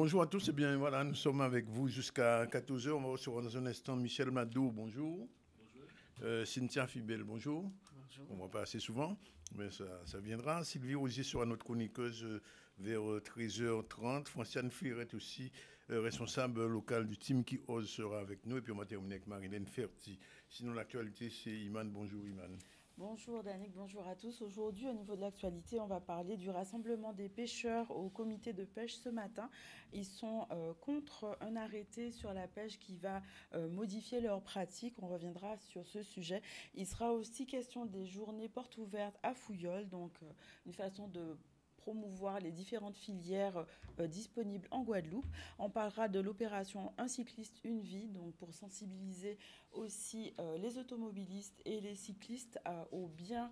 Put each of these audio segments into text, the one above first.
Bonjour à tous, et bien voilà, nous sommes avec vous jusqu'à 14 heures. On va recevoir dans un instant Michel Madou, bonjour. Cynthia Fibel, bonjour. Bonjour. On ne va pas assez souvent, mais ça viendra. Sylvie Rosier sera notre chroniqueuse vers 13h30. Franciane Firette aussi, responsable local du team qui ose, sera avec nous. Et puis on va terminer avec Marilène Ferti. Sinon, l'actualité, c'est Iman. Bonjour Iman. Bonjour Danick, bonjour à tous. Aujourd'hui, au niveau de l'actualité, on va parler du rassemblement des pêcheurs au comité de pêche ce matin. Ils sont contre un arrêté sur la pêche qui va modifier leurs pratiques. On reviendra sur ce sujet. Il sera aussi question des journées portes ouvertes à Fouillol, donc une façon de promouvoir les différentes filières disponibles en Guadeloupe. On parlera de l'opération Un cycliste, une vie, donc pour sensibiliser aussi les automobilistes et les cyclistes au bien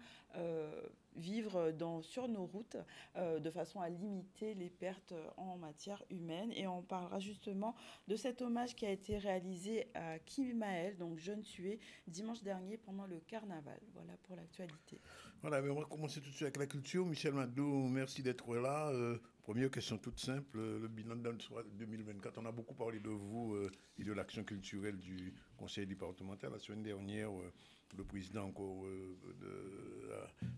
vivre sur nos routes de façon à limiter les pertes en matière humaine. Et on parlera justement de cet hommage qui a été réalisé à Kim Maël, donc jeune tué, dimanche dernier pendant le carnaval. Voilà pour l'actualité. Voilà, mais on va commencer tout de suite avec la culture. Michel Madou, merci d'être là. Première question toute simple, le bilan de 2024. On a beaucoup parlé de vous et de l'action culturelle du conseil départemental. La semaine dernière, le président encore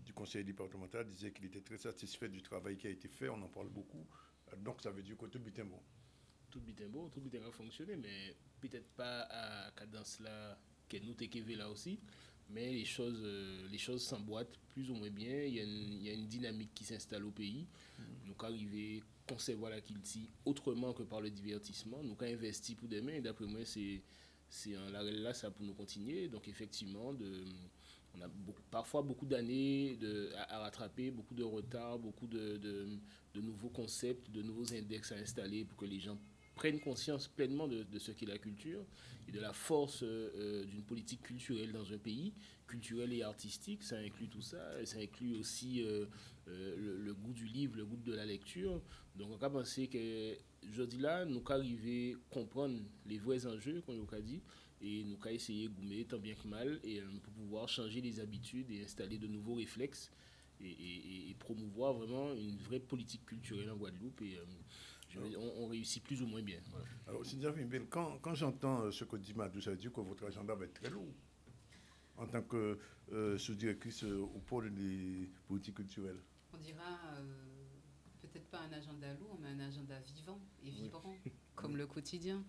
du conseil départemental disait qu'il était très satisfait du travail qui a été fait. On en parle beaucoup. Donc ça veut dire que tout est bon. Tout bien a fonctionné, mais peut-être pas à cadence là que nous t'écrivons là aussi. Mais les choses s'emboîtent plus ou moins bien. Il y a une dynamique qui s'installe au pays. Nous arriver à concevoir la culture autrement que par le divertissement. Nous avons investi pour demain. Et d'après moi, c'est un là ça pour nous continuer. Donc effectivement, on a parfois beaucoup d'années à rattraper, beaucoup de retard, beaucoup de nouveaux concepts, de nouveaux index à installer pour que les gens prennent conscience pleinement de ce qu'est la culture et de la force d'une politique culturelle dans un pays, culturelle et artistique. Ça inclut tout ça, et ça inclut aussi le goût du livre, le goût de la lecture. Donc on a pensé que jeudi là, nous arriver à comprendre les vrais enjeux, qu'on a dit, et nous avons essayé de gommer tant bien que mal et pour pouvoir changer les habitudes et installer de nouveaux réflexes et promouvoir vraiment une vraie politique culturelle en Guadeloupe. Et on réussit plus ou moins bien. Voilà. Alors, Cynthia Fimbel, quand j'entends ce que dit Madou, ça veut dire que votre agenda va être très lourd en tant que sous-directrice au pôle des politiques culturelles. On dira peut-être pas un agenda lourd, mais un agenda vivant et vibrant, comme le quotidien.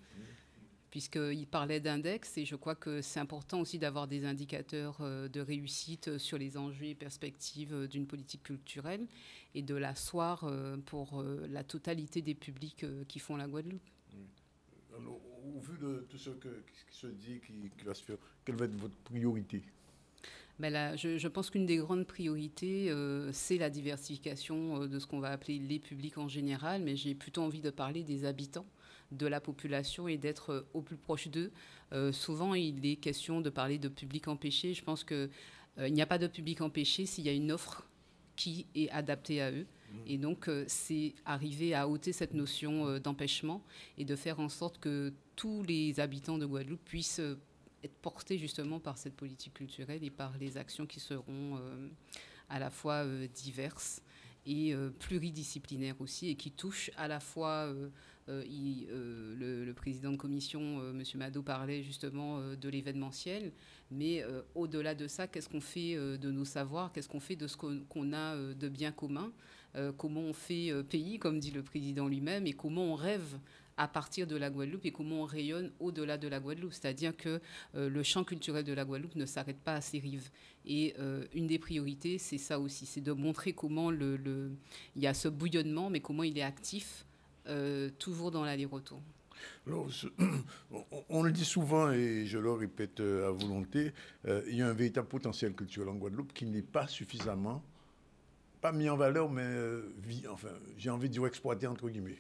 Puisqu'il parlait d'index, et je crois que c'est important aussi d'avoir des indicateurs de réussite sur les enjeux et perspectives d'une politique culturelle et de l'asseoir pour la totalité des publics qui font la Guadeloupe. Alors, au vu de tout ce qui se dit, qui va se faire, quelle va être votre priorité? Ben là, je pense qu'une des grandes priorités, c'est la diversification de ce qu'on va appeler les publics en général, mais j'ai plutôt envie de parler des habitants, de la population et d'être au plus proche d'eux. Souvent, il est question de parler de public empêché. Je pense qu'il n'y a pas de public empêché s'il y a une offre qui est adaptée à eux. Et donc, c'est arriver à ôter cette notion d'empêchement et de faire en sorte que tous les habitants de Guadeloupe puissent être portés justement par cette politique culturelle et par les actions qui seront à la fois diverses et pluridisciplinaires aussi, et qui touchent à la fois, le président de commission, M. Mado, parlait justement de l'événementiel, mais au-delà de ça, qu'est-ce qu'on fait de nos savoirs, qu'est-ce qu'on fait de ce qu'on a de bien commun, comment on fait pays, comme dit le président lui-même, et comment on rêve à partir de la Guadeloupe et comment on rayonne au-delà de la Guadeloupe. C'est-à-dire que le champ culturel de la Guadeloupe ne s'arrête pas à ses rives. Et une des priorités, c'est ça aussi, c'est de montrer comment il y a ce bouillonnement, mais comment il est actif, toujours dans l'aller-retour. Alors, on le dit souvent et je le répète à volonté, il y a un véritable potentiel culturel en Guadeloupe qui n'est pas suffisamment, pas mis en valeur, mais j'ai envie de dire exploité entre guillemets.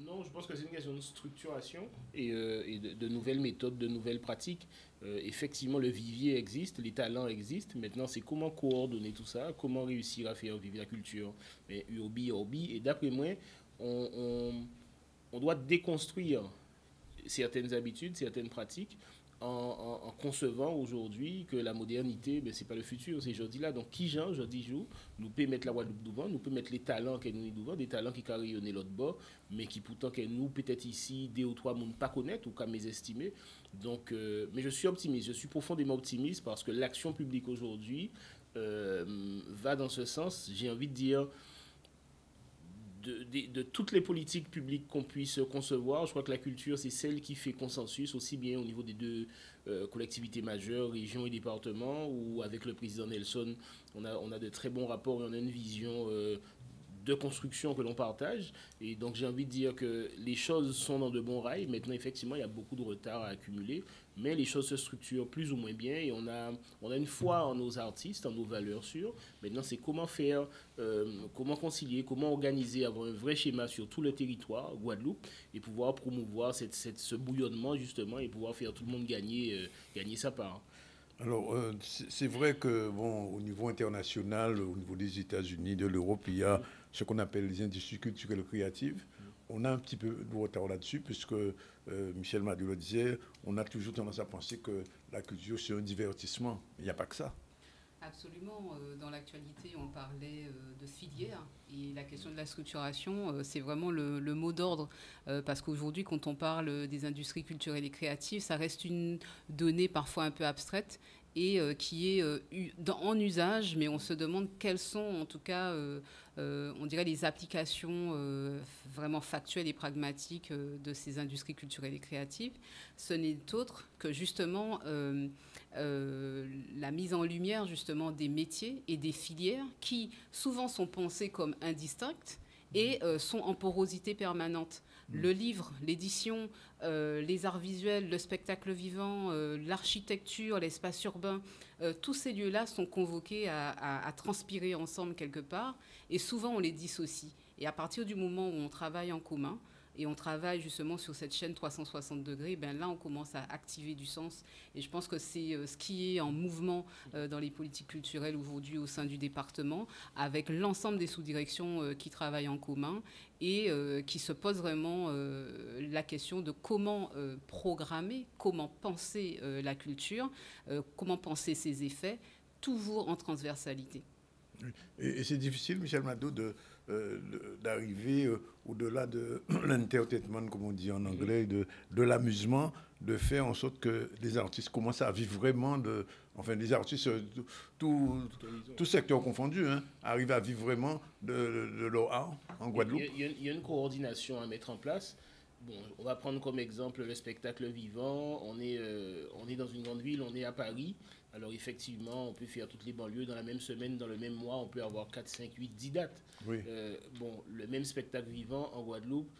Non, je pense que c'est une question de structuration et de nouvelles méthodes, de nouvelles pratiques. Effectivement, le vivier existe, les talents existent. Maintenant, c'est comment coordonner tout ça, comment réussir à faire vivre la culture, mais urbi, orbi. Et d'après moi, on doit déconstruire certaines habitudes, certaines pratiques, en concevant aujourd'hui que la modernité, ben, c'est pas le futur, c'est aujourd'hui là. Donc, qui Jean, aujourd'hui joue, nous peut mettre la Guadeloupe devant, nous peut mettre les talents qu'elle nous devant, des talents qui carillonnent l'autre bord, mais qui pourtant qu'elle nous, peut-être ici, deux ou trois monde pas connaître ou qu'à mésestimer. Donc, mais je suis optimiste, je suis profondément optimiste parce que l'action publique aujourd'hui va dans ce sens. J'ai envie de dire, de toutes les politiques publiques qu'on puisse concevoir, je crois que la culture, c'est celle qui fait consensus, aussi bien au niveau des deux collectivités majeures, régions et départements, où avec le président Nelson, on a de très bons rapports et on a une vision de construction que l'on partage. Et donc j'ai envie de dire que les choses sont dans de bons rails. Maintenant, effectivement, il y a beaucoup de retard à accumuler, mais les choses se structurent plus ou moins bien et on a une foi en nos artistes, en nos valeurs sûres. Maintenant, c'est comment faire, comment concilier, comment organiser, avoir un vrai schéma sur tout le territoire, Guadeloupe, et pouvoir promouvoir ce bouillonnement, justement, et pouvoir faire tout le monde gagner sa part. Alors, c'est vrai que, bon, au niveau international, au niveau des États-Unis, de l'Europe, il y a ce qu'on appelle les industries culturelles créatives. On a un petit peu de retard là-dessus, puisque Michel Madou le disait, on a toujours tendance à penser que la culture, c'est un divertissement. Il n'y a pas que ça. Absolument. Dans l'actualité, on parlait de filière et la question de la structuration, c'est vraiment le mot d'ordre parce qu'aujourd'hui, quand on parle des industries culturelles et créatives, ça reste une donnée parfois un peu abstraite et qui est en usage, mais on se demande quelles sont en tout cas, on dirait, les applications vraiment factuelles et pragmatiques de ces industries culturelles et créatives. Ce n'est autre que justement la mise en lumière justement des métiers et des filières qui souvent sont pensées comme indistinctes et sont en porosité permanente. Le livre, l'édition, les arts visuels, le spectacle vivant, l'architecture, l'espace urbain, tous ces lieux-là sont convoqués à transpirer ensemble quelque part et souvent on les dissocie. Et à partir du moment où on travaille en commun, et on travaille justement sur cette chaîne 360 degrés, ben là, on commence à activer du sens. Et je pense que c'est ce qui est en mouvement dans les politiques culturelles aujourd'hui au sein du département, avec l'ensemble des sous-directions qui travaillent en commun et qui se posent vraiment la question de comment programmer, comment penser la culture, comment penser ses effets, toujours en transversalité. Et c'est difficile, Michel Madou, d'arriver au-delà de l'entertainment, comme on dit en anglais, de l'amusement, de faire en sorte que les artistes commencent à vivre vraiment enfin, les artistes, tout secteur confondu, hein, arrivent à vivre vraiment de leur art en Guadeloupe. Il y a une coordination à mettre en place. Bon, on va prendre comme exemple le spectacle vivant. On est dans une grande ville, on est à Paris. Alors effectivement, on peut faire toutes les banlieues dans la même semaine, dans le même mois, on peut avoir 4, 5, 8, 10 dates. Oui. Bon, le même spectacle vivant en Guadeloupe,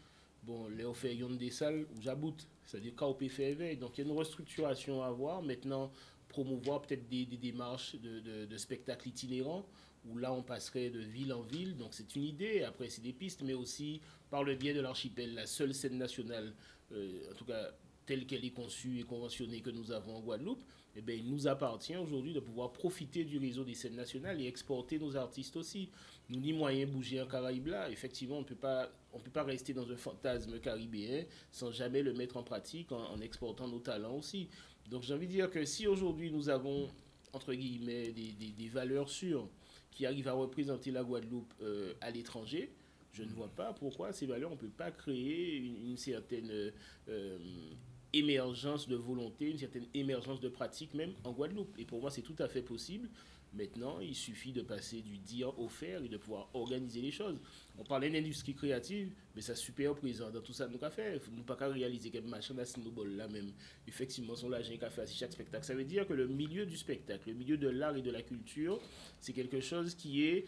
bon, là on fait Yon des salles ou Jabout, c'est-à-dire quand on peut faire éveil. Donc il y a une restructuration à avoir. Maintenant, promouvoir peut-être des démarches de spectacles itinérants, où là on passerait de ville en ville. Donc c'est une idée, après c'est des pistes, mais aussi par le biais de l'archipel, la seule scène nationale, en tout cas telle qu'elle est conçue et conventionnée que nous avons en Guadeloupe, eh bien, il nous appartient aujourd'hui de pouvoir profiter du réseau des scènes nationales et exporter nos artistes aussi. Nous ni moyen bouger en Caraïbes là. Effectivement, on ne peut pas rester dans un fantasme caribéen sans jamais le mettre en pratique en exportant nos talents aussi. Donc j'ai envie de dire que si aujourd'hui nous avons, entre guillemets, des valeurs sûres qui arrivent à représenter la Guadeloupe à l'étranger, je ne vois pas pourquoi ces valeurs, on ne peut pas créer une certaine émergence de volonté, une certaine émergence de pratique même en Guadeloupe. Et pour moi, c'est tout à fait possible. Maintenant, il suffit de passer du dire au faire et de pouvoir organiser les choses. On parlait d'industrie créative, mais ça super présent dans tout ça nous qu'a fait. Nous pas qu'à réaliser quel machin à Sinobol là même. Effectivement, son l'argent qu'a fait à chaque spectacle. Ça veut dire que le milieu du spectacle, le milieu de l'art et de la culture, c'est quelque chose qui est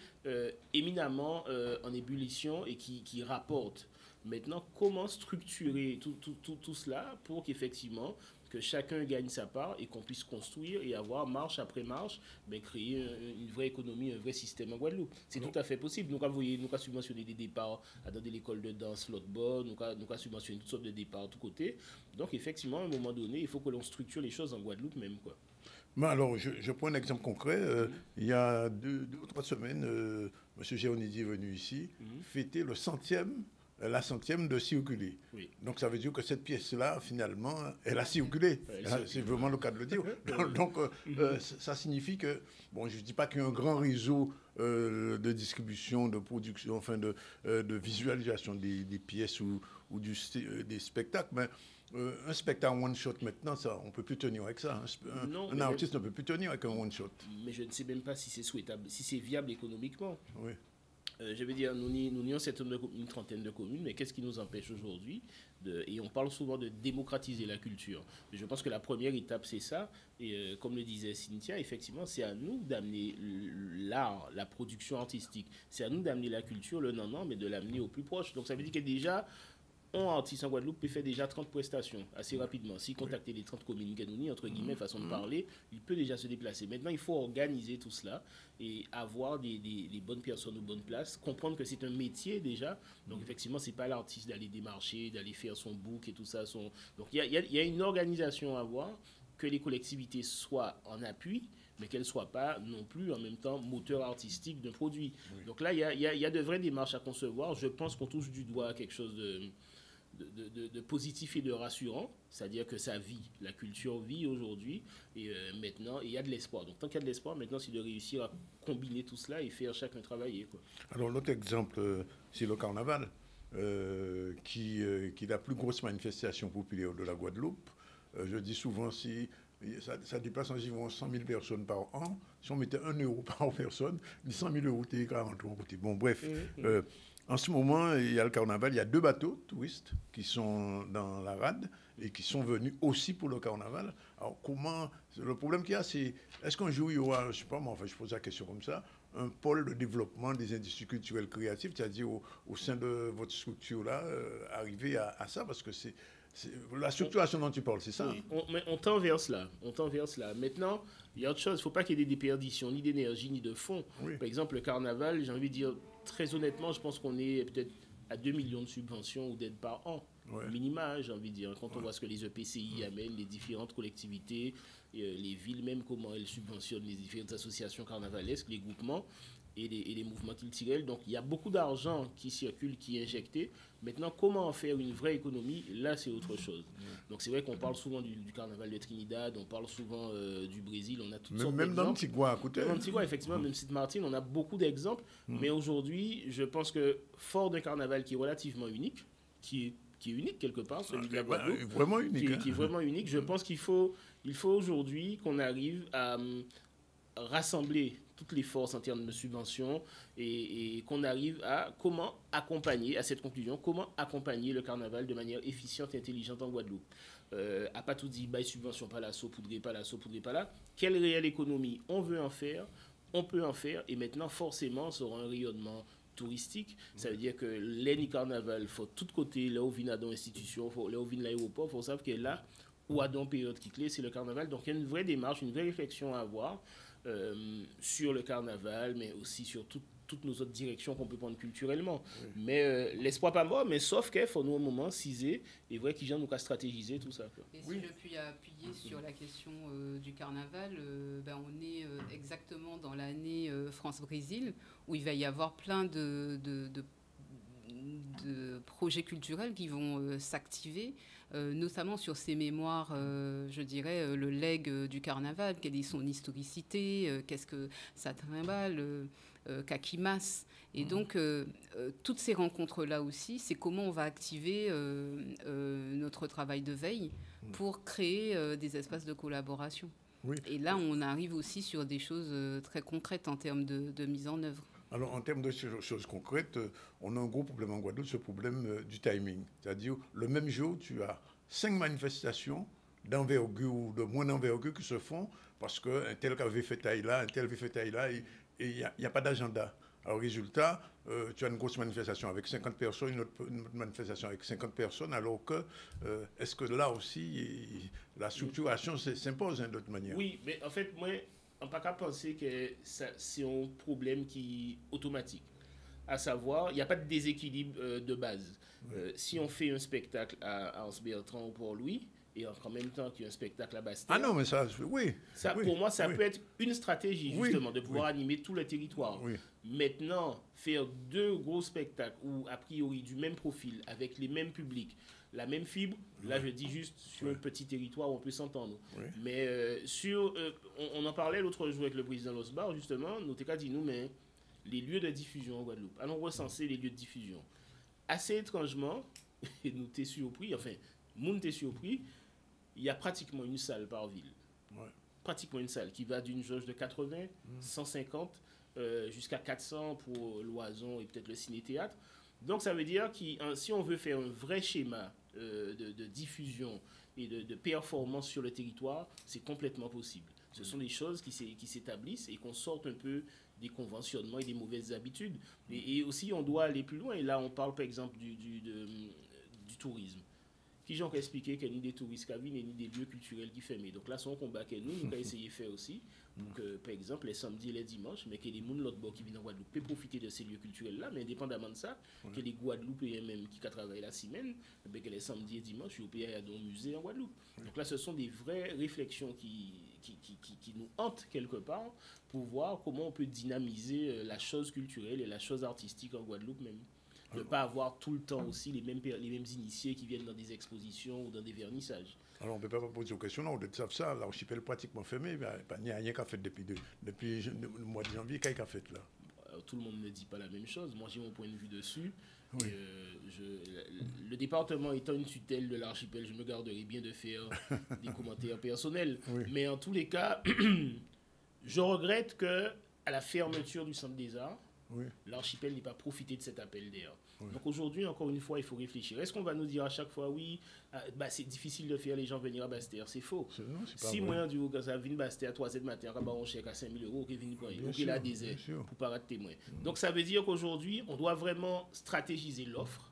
éminemment en ébullition et qui rapporte. Maintenant, comment structurer tout cela pour qu'effectivement, que chacun gagne sa part et qu'on puisse construire et avoir marche après marche, mais créer une vraie économie, un vrai système en Guadeloupe. C'est tout à fait possible. Nous avons subventionné des départs dans l'école de danse, l'autre bord, nous avons subventionné toutes sortes de départs de tous côtés. Donc effectivement, à un moment donné, il faut que l'on structure les choses en Guadeloupe même, quoi. Mais alors, je prends un exemple concret. Il y a 2 ou 3 semaines, M. Géonidi est venu ici fêter le 100e la centième de circuler. Oui. Donc ça veut dire que cette pièce-là, finalement, elle a circulé. C'est vraiment le cas de le dire. Donc ça signifie que, bon, je ne dis pas qu'il y a un grand réseau de distribution, de production, enfin de visualisation des pièces ou des spectacles, mais un spectacle one-shot maintenant, ça, on ne peut plus tenir avec ça. Un artiste ne peut plus tenir avec un one-shot. Mais je ne sais même pas si c'est souhaitable, si c'est viable économiquement. Oui. Je veux dire, nous nions une trentaine de communes, mais qu'est-ce qui nous empêche aujourd'hui et on parle souvent de démocratiser la culture. Je pense que la première étape, c'est ça. Et comme le disait Cynthia, effectivement, c'est à nous d'amener l'art, la production artistique. C'est à nous d'amener la culture, le non-non, mais de l'amener au plus proche. Donc ça veut dire que déjà, un artiste en Guadeloupe peut faire déjà 30 prestations assez rapidement. S'il contacte les 30 communes canonies, entre guillemets, façon de parler, il peut déjà se déplacer. Maintenant, il faut organiser tout cela et avoir des bonnes personnes aux bonnes places, comprendre que c'est un métier déjà. Donc, effectivement, c'est pas l'artiste d'aller démarcher, d'aller faire son book et tout ça. Donc, il y a une organisation à avoir, que les collectivités soient en appui, mais qu'elles ne soient pas non plus en même temps moteur artistique d'un produit. Oui. Donc là, il y a de vraies démarches à concevoir. Je pense qu'on touche du doigt à quelque chose de positif et de rassurant, c'est-à-dire que ça vit, la culture vit aujourd'hui, et maintenant, il y a de l'espoir. Donc tant qu'il y a de l'espoir, maintenant, c'est de réussir à combiner tout cela et faire chacun travailler, quoi. Alors l'autre exemple, c'est le carnaval, qui est la plus grosse manifestation populaire de la Guadeloupe. Je dis souvent, si ça déplace environ 100 000 personnes par an, si on mettait 1 euro par personne, 100 000 euros, t'es 40 euros. Bon, bref. En ce moment, il y a le carnaval, il y a 2 bateaux touristes qui sont dans la rade et qui sont venus aussi pour le carnaval. Alors, le problème qu'il y a, c'est, est-ce qu'un jour il y aura, je sais pas, moi, enfin, je pose la question comme ça, un pôle de développement des industries culturelles créatives, c'est-à-dire au sein de votre structure-là, arriver à ça, parce que c'est la structuration dont tu parles, c'est ça? Oui, on tend vers cela. Maintenant, il y a autre chose. Il ne faut pas qu'il y ait des déperditions, ni d'énergie, ni de fonds. Oui. Par exemple, le carnaval, j'ai envie de dire, très honnêtement, je pense qu'on est peut-être à 2 millions de subventions ou d'aides par an. Ouais. Minima, j'ai envie de dire. Quand on voit ce que les EPCI amènent, les différentes collectivités, les villes même, comment elles subventionnent les différentes associations carnavalesques, les groupements et les mouvements culturels. Donc, il y a beaucoup d'argent qui circule, qui est injecté. Maintenant, comment en faire une vraie économie, là, c'est autre chose. Donc, c'est vrai qu'on parle souvent du carnaval de Trinidad, on parle souvent du Brésil, on a toutes sortes d'exemples. Même dans Antigua, à côté. Même dans Antigua, effectivement, même Sainte-Martine, on a beaucoup d'exemples. Mais aujourd'hui, je pense que, fort d'un carnaval qui est relativement unique, qui est unique quelque part, celui de la Guadeloupe, vraiment unique, qui est vraiment unique, je pense qu'il faut aujourd'hui qu'on arrive à rassembler toutes les forces en termes de subventions et qu'on arrive à comment accompagner, à cette conclusion, comment accompagner le carnaval de manière efficiente et intelligente en Guadeloupe. À pas tout dire, subvention pas là, saupoudrer pas là. Quelle réelle économie on veut en faire, on peut en faire, et maintenant forcément ça aura un rayonnement touristique. Ça veut dire que l'année carnaval, il faut de tous côtés, là où vient dans l'institution, là où vient l'aéroport, il faut savoir que là où à dans période qui clé, c'est le carnaval. Donc il y a une vraie démarche, une vraie réflexion à avoir sur le carnaval, mais aussi sur toutes nos autres directions qu'on peut prendre culturellement. Oui. Mais l'espoir pas mort, mais sauf qu'il faut nous, au moment, ciser, et vrai qu'il vient nous stratégiser tout ça. Quoi. Et si je puis appuyer sur la question du carnaval, on est exactement dans l'année France-Brésil, où il va y avoir plein de projets culturels qui vont s'activer, notamment sur ces mémoires, je dirais, le legs du carnaval, quelle est son historicité, qu'est-ce que ça trimballe, Kakimas. Et donc, toutes ces rencontres-là aussi, c'est comment on va activer notre travail de veille pour créer des espaces de collaboration. Oui. Et là, on arrive aussi sur des choses très concrètes en termes de mise en œuvre. Alors, en termes de choses concrètes, on a un gros problème en Guadeloupe, ce problème du timing. C'est-à-dire, le même jour, tu as 5 manifestations d'envergure ou de moins d'envergure qui se font parce qu'un tel avait fait taille là, un tel avait fait taille là, et il n'y a pas d'agenda. Alors, résultat, tu as une grosse manifestation avec 50 personnes, une autre manifestation avec 50 personnes, alors que, est-ce que là aussi, la structuration s'impose d'autre manière? Oui, mais en fait, moi, on n'a pas qu'à penser que c'est un problème qui est automatique. À savoir, il n'y a pas de déséquilibre de base. Si on fait un spectacle à Anse-Bertrand ou Port-Louis, et en même temps qu'il y a un spectacle à Basse-Terre. Ah non, mais ça, oui. Ça, oui, pour moi, ça oui. peut être une stratégie, justement, de pouvoir animer tout le territoire. Oui. Maintenant, faire 2 gros spectacles, ou a priori du même profil, avec les mêmes publics, la même fibre, là, je dis juste sur un petit territoire où on peut s'entendre. Oui. Mais on en parlait l'autre jour avec le président Losbar, justement, nous t'ai dit, nous, mais les lieux de diffusion en Guadeloupe, allons recenser les lieux de diffusion. Assez étrangement, et nous t'es surpris, enfin, nous t'es surpris, il y a pratiquement une salle par ville. Ouais. Pratiquement une salle qui va d'une jauge de 80, 150 jusqu'à 400 pour l'Oison et peut-être le ciné-théâtre. Donc ça veut dire que si on veut faire un vrai schéma de diffusion et de performance sur le territoire, c'est complètement possible. Ce sont des choses qui s'établissent et qu'on sorte un peu des conventionnements et des mauvaises habitudes. Et aussi, on doit aller plus loin. Et là, on parle par exemple du tourisme. Qui j'en expliqué qu'il n'y a ni des touristes qui viennent, ni des lieux culturels qui ferment. Donc là, c'est un combat que nous avons essayé de faire aussi. Pour que, par exemple, les samedis et les dimanches, mais que les gens l'autre bord qui viennent en Guadeloupe peuvent profiter de ces lieux culturels-là, mais indépendamment de ça, que les Guadeloupéens même qui travaillent la semaine, que les samedis et dimanches, ils peuvent aller dans un musée en Guadeloupe. Donc là, ce sont des vraies réflexions qui nous hantent quelque part pour voir comment on peut dynamiser la chose culturelle et la chose artistique en Guadeloupe même. De ne pas avoir tout le temps aussi les mêmes initiés qui viennent dans des expositions ou dans des vernissages. Alors on ne peut pas poser aux questions, non, on savent ça, l'archipel pratiquement fermé, il n'y a rien qu'à faire depuis le mois de janvier, qu'est-ce qu'a fait là? Tout le monde ne dit pas la même chose, moi j'ai mon point de vue dessus. Oui. Le département étant une tutelle de l'archipel, je me garderai bien de faire des commentaires personnels. Oui. Mais en tous les cas, je regrette que à la fermeture du Centre des Arts, l'archipel n'ait pas profité de cet appel d'air. Donc aujourd'hui, encore une fois, il faut réfléchir. Est-ce qu'on va nous dire à chaque fois, oui, c'est difficile de faire les gens venir à Basse-Terre? C'est faux. Si moi, je dis que ça vient à Basse-Terre à 3h du matin, on chèque à 5 000 €, qui vient pour qu'il a des aides pour pas rater témoin. Donc ça veut dire qu'aujourd'hui, on doit vraiment stratégiser l'offre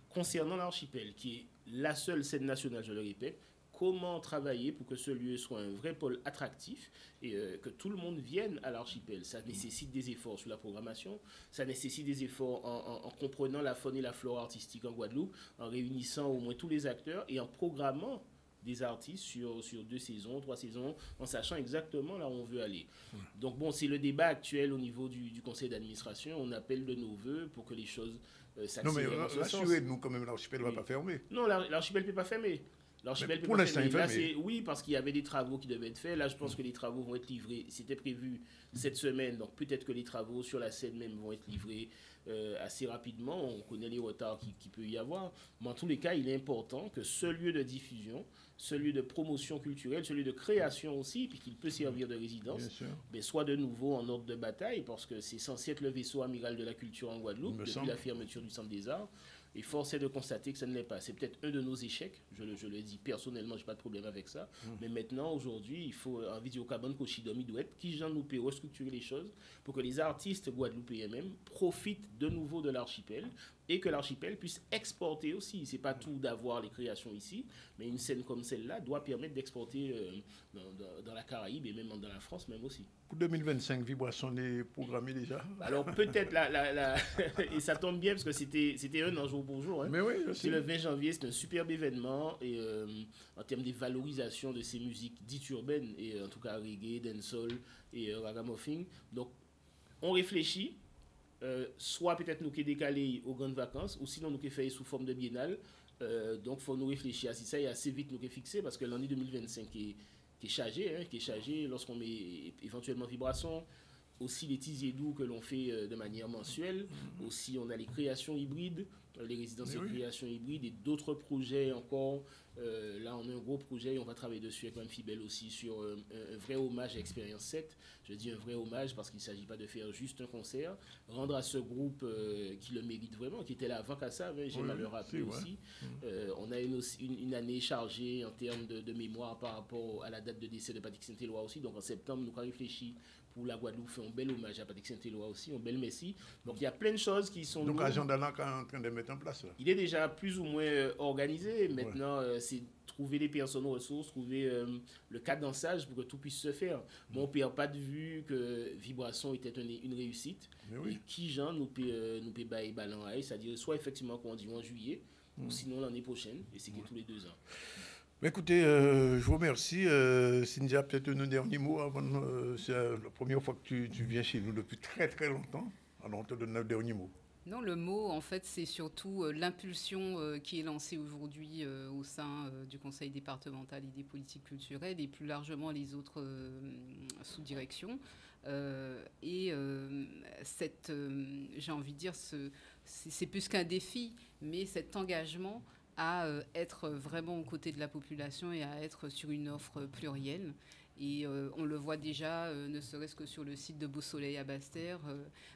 concernant l'archipel, qui est la seule scène nationale, je le répète. Comment travailler pour que ce lieu soit un vrai pôle attractif et que tout le monde vienne à l'archipel. Ça nécessite des efforts sur la programmation, ça nécessite des efforts en comprenant la faune et la flore artistique en Guadeloupe, en réunissant au moins tous les acteurs et en programmant des artistes sur 2 saisons, 3 saisons, en sachant exactement là où on veut aller. Donc bon, c'est le débat actuel au niveau du conseil d'administration. On appelle de nos voeux pour que les choses s'accélèrent. Non mais rassurez-nous quand même, l'archipel ne va pas fermer. Non, l'archipel ne peut pas fermer. L'archipel pour l'instant, il ferme. Oui, parce qu'il y avait des travaux qui devaient être faits. Là, je pense que les travaux vont être livrés. C'était prévu cette semaine, donc peut-être que les travaux sur la scène même vont être livrés assez rapidement. On connaît les retards qu'il peut y avoir. Mais en tous les cas, il est important que ce lieu de diffusion, ce lieu de promotion culturelle, ce lieu de création aussi, puis qu'il peut servir de résidence, soit de nouveau en ordre de bataille, parce que c'est censé être le vaisseau amiral de la culture en Guadeloupe, depuis la fermeture du Centre des Arts. Et force est de constater que ça ne l'est pas. C'est peut-être un de nos échecs. Je le dis personnellement, je n'ai pas de problème avec ça. Mais maintenant, aujourd'hui, il faut un vidéocarbone qu'Ochidomi doit être, qui j'en nous peut restructurer les choses pour que les artistes guadeloupéens même profitent de nouveau de l'archipel et que l'archipel puisse exporter aussi. C'est pas tout d'avoir les créations ici, mais une scène comme celle-là doit permettre d'exporter dans la Caraïbe et même dans la France même aussi. Pour 2025, Vibration est programmée déjà? Alors peut-être, et ça tombe bien parce que c'était un an jour pour jour. Hein. Mais oui, c'est le 20 janvier, c'est un superbe événement et en termes de valorisation de ces musiques dites urbaines, et en tout cas reggae, dancehall et ragamuffin. Donc on réfléchit. Soit peut-être nous qui décaler aux grandes vacances, ou sinon nous qui fait sous forme de biennale. Donc il faut nous réfléchir à si ça est assez vite nous qui fixé, parce que l'année 2025 qui est chargé lorsqu'on met éventuellement Vibration, aussi les teasers doux que l'on fait de manière mensuelle, aussi on a les créations hybrides, les résidences de création hybride et d'autres projets encore. Là, on a un gros projet et on va travailler dessus avec Mme Fibel aussi sur un vrai hommage à Expérience 7. Je dis un vrai hommage parce qu'il ne s'agit pas de faire juste un concert. Rendre à ce groupe qui le mérite vraiment, qui était là avant Kassav, j'aime à le rappeler aussi. On a une année chargée en termes de mémoire par rapport à la date de décès de Patrick Saint-Éloi aussi. Donc en septembre, nous avons réfléchi pour la Guadeloupe, fait un bel hommage à Patrick Saint-Éloi aussi, un bel messie. Donc il y a plein de choses qui sont... Donc l'agenda là est en train de mettre en place là. Il est déjà plus ou moins organisé. Maintenant, c'est trouver les personnes ressources, trouver le cadençage pour que tout puisse se faire. Bon, on ne perd pas de vue que Vibration était une réussite. Et qui, Jean, nous peut bailler ballon à, c'est-à-dire soit effectivement qu'on dit en juillet, ou sinon l'année prochaine, et c'est que tous les 2 ans. Écoutez, je vous remercie. Cynthia, peut-être un dernier mot avant. C'est la première fois que tu viens chez nous depuis très très longtemps. Alors on te donne un dernier mot. Non, le mot, en fait, c'est surtout l'impulsion qui est lancée aujourd'hui au sein du Conseil départemental et des politiques culturelles et plus largement les autres sous-directions. J'ai envie de dire, c'est plus qu'un défi, mais cet engagement à être vraiment aux côtés de la population et à être sur une offre plurielle. Et on le voit déjà, ne serait-ce que sur le site de Beau Soleil à Basse-Terre,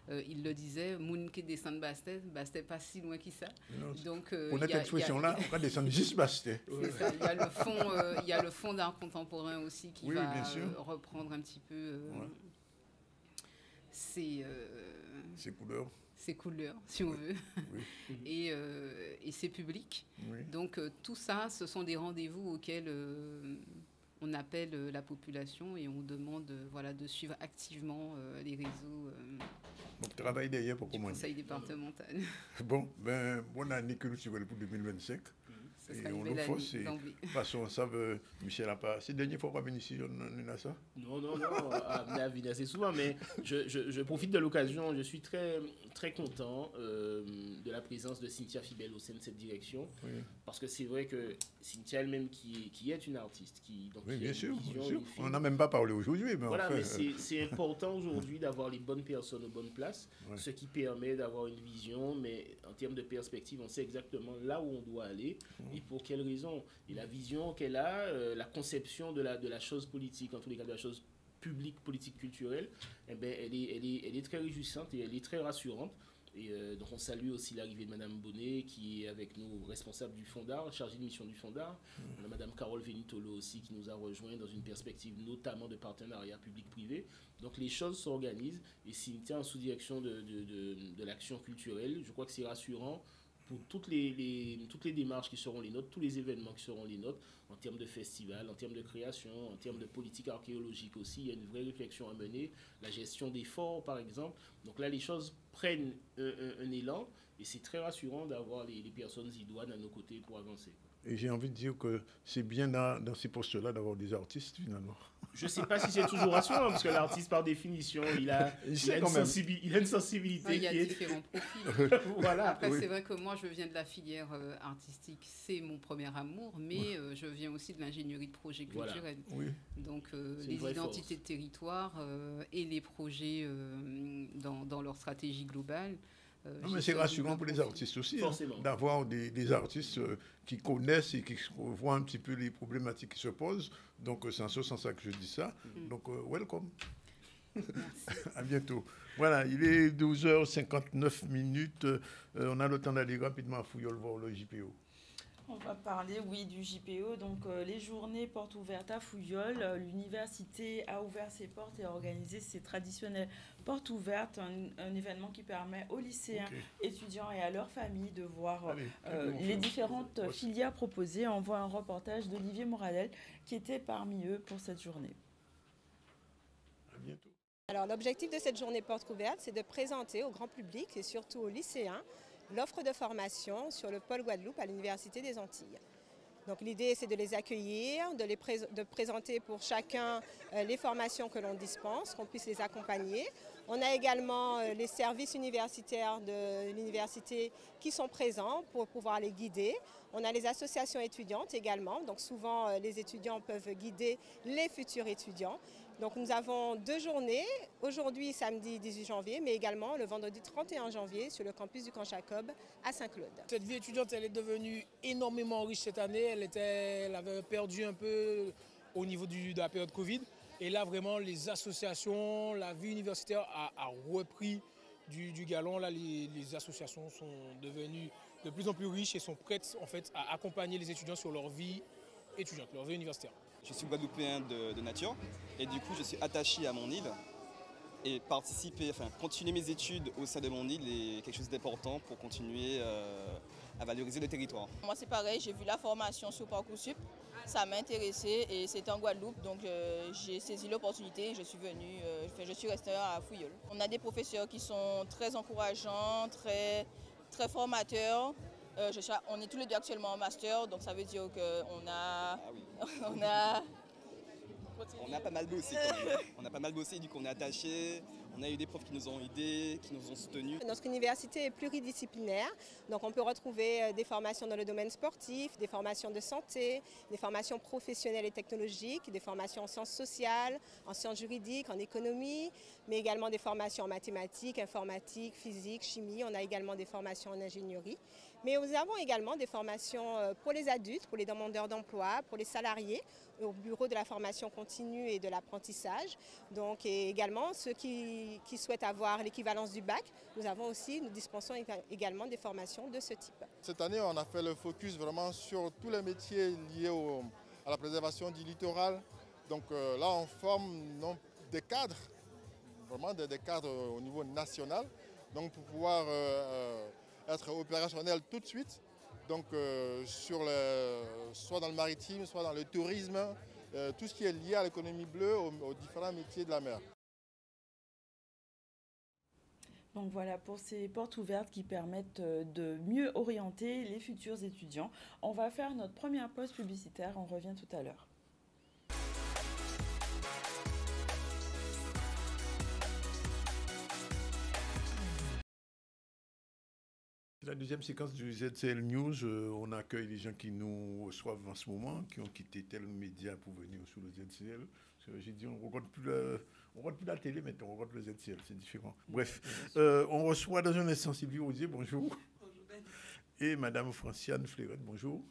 il le disait, moun qui descend de Basse-Terre, Basse-Terre pas si loin que ça. Donc, on a cette expression-là, on va descendre juste Basse-Terre. C'est ça, il y a le fond d'art contemporain aussi qui va reprendre un petit peu ces couleurs, si on veut, et ces publics. Oui. Donc tout ça, ce sont des rendez-vous auxquels on appelle la population et on demande de suivre activement les réseaux donc, travail derrière pour du Conseil départemental. Bon, bonne année culturelle pour 2025. Et on le fait, c'est... De toute façon, ça veut... Michel n'a pas... C'est la dernière fois qu'on va venir ici, on a ça? Non, on a venu assez souvent, mais je profite de l'occasion. Je suis très, très content de la présence de Cynthia Fibel au sein de cette direction. Oui. Parce que c'est vrai que Cynthia elle-même, qui est une artiste, oui, bien sûr, bien sûr. On n'a même pas parlé aujourd'hui. Mais voilà, mais c'est important aujourd'hui d'avoir les bonnes personnes aux bonnes places, ce qui permet d'avoir une vision, mais en termes de perspective, on sait exactement là où on doit aller. Et pour quelles raisons. Et la vision qu'elle a, la conception de la chose politique, en tous les cas de la chose publique, politique, culturelle, eh ben, elle est très réjouissante et elle est très rassurante. Et donc on salue aussi l'arrivée de Mme Bonnet qui est avec nous, responsable du Fonds d'art, chargée de mission du Fonds d'art. On a Mme Carole Venitolo aussi qui nous a rejoint dans une perspective notamment de partenariat public-privé. Donc les choses s'organisent et Cynthia en sous-direction de l'action culturelle, je crois que c'est rassurant pour toutes les démarches qui seront les nôtres, tous les événements qui seront les nôtres, en termes de festival, en termes de création, en termes de politique archéologique aussi, il y a une vraie réflexion à mener, la gestion des forts par exemple. Donc là, les choses prennent un élan et c'est très rassurant d'avoir les personnes idoines à nos côtés pour avancer. Et j'ai envie de dire que c'est bien dans ces postes-là d'avoir des artistes, finalement. Je ne sais pas si c'est toujours rassurant, parce que l'artiste, par définition, il a une sensibilité. Il y a différents profils. Voilà. Après, c'est vrai que moi, je viens de la filière artistique. C'est mon premier amour, mais je viens aussi de l'ingénierie de projet culturel. Voilà. Donc, les identités de territoire et les projets dans leur stratégie globale. Non, mais c'est rassurant pour les artistes aussi, d'avoir des artistes qui connaissent et qui voient un petit peu les problématiques qui se posent. Donc, c'est en ce sens que je dis ça. Donc, welcome. À bientôt. Voilà, il est 12h59. On a le temps d'aller rapidement à Fouillol voir le JPO. On va parler, du JPO. Donc, les journées portes ouvertes à Fouillol. L'université a ouvert ses portes et a organisé ses traditionnelles portes ouvertes, un événement qui permet aux lycéens, étudiants et à leurs familles de voir les différentes filières proposées. On voit un reportage d'Olivier Moralel qui était parmi eux pour cette journée. À bientôt. Alors, l'objectif de cette journée portes ouvertes, c'est de présenter au grand public et surtout aux lycéens l'offre de formation sur le pôle Guadeloupe à l'Université des Antilles. Donc l'idée, c'est de les accueillir, de présenter pour chacun les formations que l'on dispense, qu'on puisse les accompagner. On a également les services universitaires de l'université qui sont présents pour pouvoir les guider. On a les associations étudiantes également, donc souvent les étudiants peuvent guider les futurs étudiants. Donc nous avons 2 journées, aujourd'hui samedi 18 janvier, mais également le vendredi 31 janvier sur le campus du Camp Jacob à Saint-Claude. Cette vie étudiante, elle est devenue énormément riche cette année. Elle avait perdu un peu au niveau de la période Covid. Et là, vraiment, les associations, la vie universitaire a repris du galon. Là, les associations sont devenues de plus en plus riches et sont prêtes en fait, à accompagner les étudiants sur leur vie étudiante, leur vie universitaire. Je suis guadeloupéen de nature et du coup je suis attaché à mon île et continuer mes études au sein de mon île est quelque chose d'important pour continuer à valoriser le territoire. Moi c'est pareil, j'ai vu la formation sur Parcoursup, ça m'a intéressé et c'était en Guadeloupe donc j'ai saisi l'opportunité et je suis venue, je suis restée à Fouillol. On a des professeurs qui sont très encourageants, très formateurs. On est tous les deux actuellement en master, donc ça veut dire qu'on a... Ah oui. on a... On a pas mal bossé quand même. On a pas mal bossé, du coup on est attaché. On a eu des profs qui nous ont aidés, qui nous ont soutenus. Notre université est pluridisciplinaire, donc on peut retrouver des formations dans le domaine sportif, des formations de santé, des formations professionnelles et technologiques, des formations en sciences sociales, en sciences juridiques, en économie, mais également des formations en mathématiques, informatique, physique, chimie. On a également des formations en ingénierie. Mais nous avons également des formations pour les adultes, pour les demandeurs d'emploi, pour les salariés, au bureau de la formation continue et de l'apprentissage. Donc, et également ceux qui souhaitent avoir l'équivalence du bac, nous dispensons également des formations de ce type. Cette année, on a fait le focus vraiment sur tous les métiers liés à la préservation du littoral. Donc là, on forme des cadres, vraiment des cadres au niveau national, donc pour pouvoir être opérationnel tout de suite, donc soit dans le maritime, soit dans le tourisme, tout ce qui est lié à l'économie bleue, aux différents métiers de la mer. Donc voilà pour ces portes ouvertes qui permettent de mieux orienter les futurs étudiants. On va faire notre première pause publicitaire, on revient tout à l'heure. La deuxième séquence du ZCL News, on accueille les gens qui nous reçoivent en ce moment, qui ont quitté tel média pour venir sur le ZCL. J'ai dit, on ne regarde plus la télé, mais on regarde le ZCL, c'est différent. Bref, on reçoit dans un instant Sylvie Rosier, bonjour. Bonjour Ben. Et Madame Franciane Fleuret, bonjour.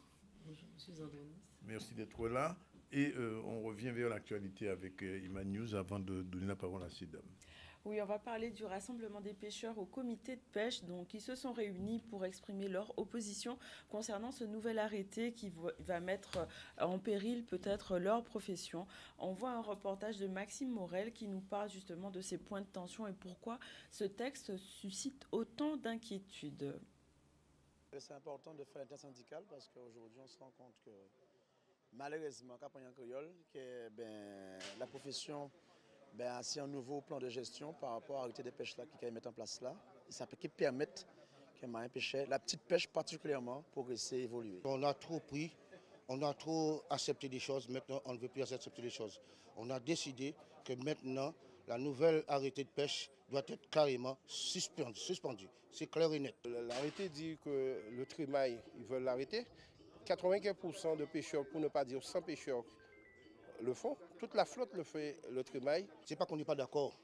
Bonjour, Monsieur Zandonis. Merci d'être là. Et on revient vers l'actualité avec Iman News avant de donner la parole à ces dames. Oui, on va parler du rassemblement des pêcheurs au comité de pêche, donc qui se sont réunis pour exprimer leur opposition concernant ce nouvel arrêté qui va mettre en péril peut-être leur profession. On voit un reportage de Maxime Morel qui nous parle justement de ces points de tension et pourquoi ce texte suscite autant d'inquiétudes. C'est important de faire l'intersyndicale parce qu'aujourd'hui on se rend compte que malheureusement, quand on créole, que la profession c'est un nouveau plan de gestion par rapport à l'arrêté de pêche là qui mettre en place là. Ça peut permettre que marin pêcheur, la petite pêche particulièrement, progresser, évoluer. On a trop pris, on a trop accepté des choses, maintenant on ne veut plus accepter des choses. On a décidé que maintenant la nouvelle arrêté de pêche doit être carrément suspendu. C'est clair et net. L'arrêté dit que le trimaille, ils veulent l'arrêter. 95% de pêcheurs, pour ne pas dire 100 pêcheurs, le font. Toute la flotte le fait, le trimaille. C'est pas qu'on n'est pas d'accord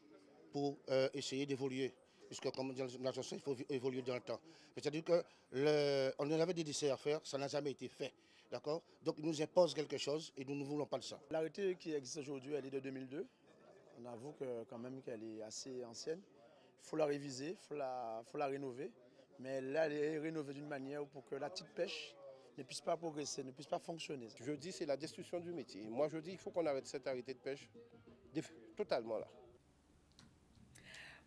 pour essayer d'évoluer, puisque comme la chanson, il faut évoluer dans le temps. C'est-à-dire qu'on en avait des décès à faire, ça n'a jamais été fait. D'accord? Donc ils nous imposent quelque chose et nous ne voulons pas de ça. L'arrêté qui existe aujourd'hui, elle est de 2002. On avoue quand même qu'elle est assez ancienne. Il faut la réviser, il faut la rénover. Mais là, elle est rénovée d'une manière pour que la petite pêche ne puisse pas progresser, ne puisse pas fonctionner. Je dis c'est la destruction du métier. Moi je dis il faut qu'on arrête cette arrêté de pêche totalement là.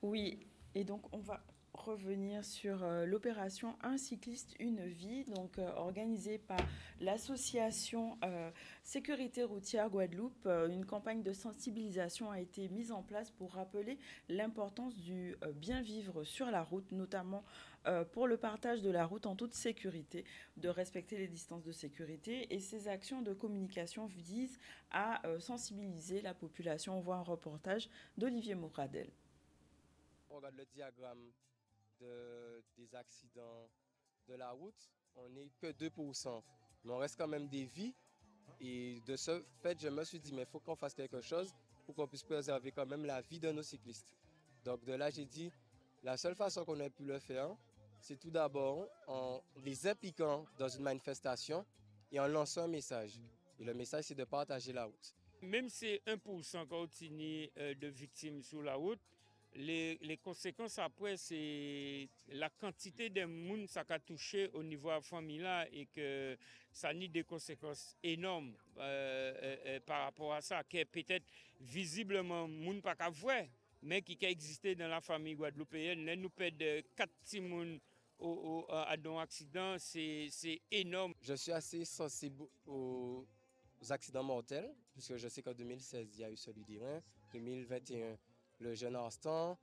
Oui, et donc on va revenir sur l'opération Un cycliste, une vie, donc organisée par l'association Sécurité routière Guadeloupe. Une campagne de sensibilisation a été mise en place pour rappeler l'importance du bien vivre sur la route, notamment pour le partage de la route en toute sécurité, de respecter les distances de sécurité. Et ces actions de communication visent à sensibiliser la population. On voit un reportage d'Olivier Mouradel. On regarde le diagramme des accidents de la route, on n'est que 2%. Mais on reste quand même des vies. Et de ce fait, je me suis dit, mais il faut qu'on fasse quelque chose pour qu'on puisse préserver quand même la vie de nos cyclistes. Donc de là, j'ai dit, la seule façon qu'on ait pu le faire, c'est tout d'abord en les impliquant dans une manifestation et en lançant un message. Et le message, c'est de partager la route. Même si c'est 1% de victimes sur la route, les conséquences après, c'est la quantité de monde ça a touché au niveau de la famille là et que ça a des conséquences énormes par rapport à ça, qui est peut-être visiblement monde pas qu'à voir, mais qui a existé dans la famille guadeloupéenne. Là, nous perdons 4 petits monde à un accident, c'est énorme. Je suis assez sensible aux accidents mortels, puisque je sais qu'en 2016, il y a eu celui d'Irin, 2021, le jeune Arstan.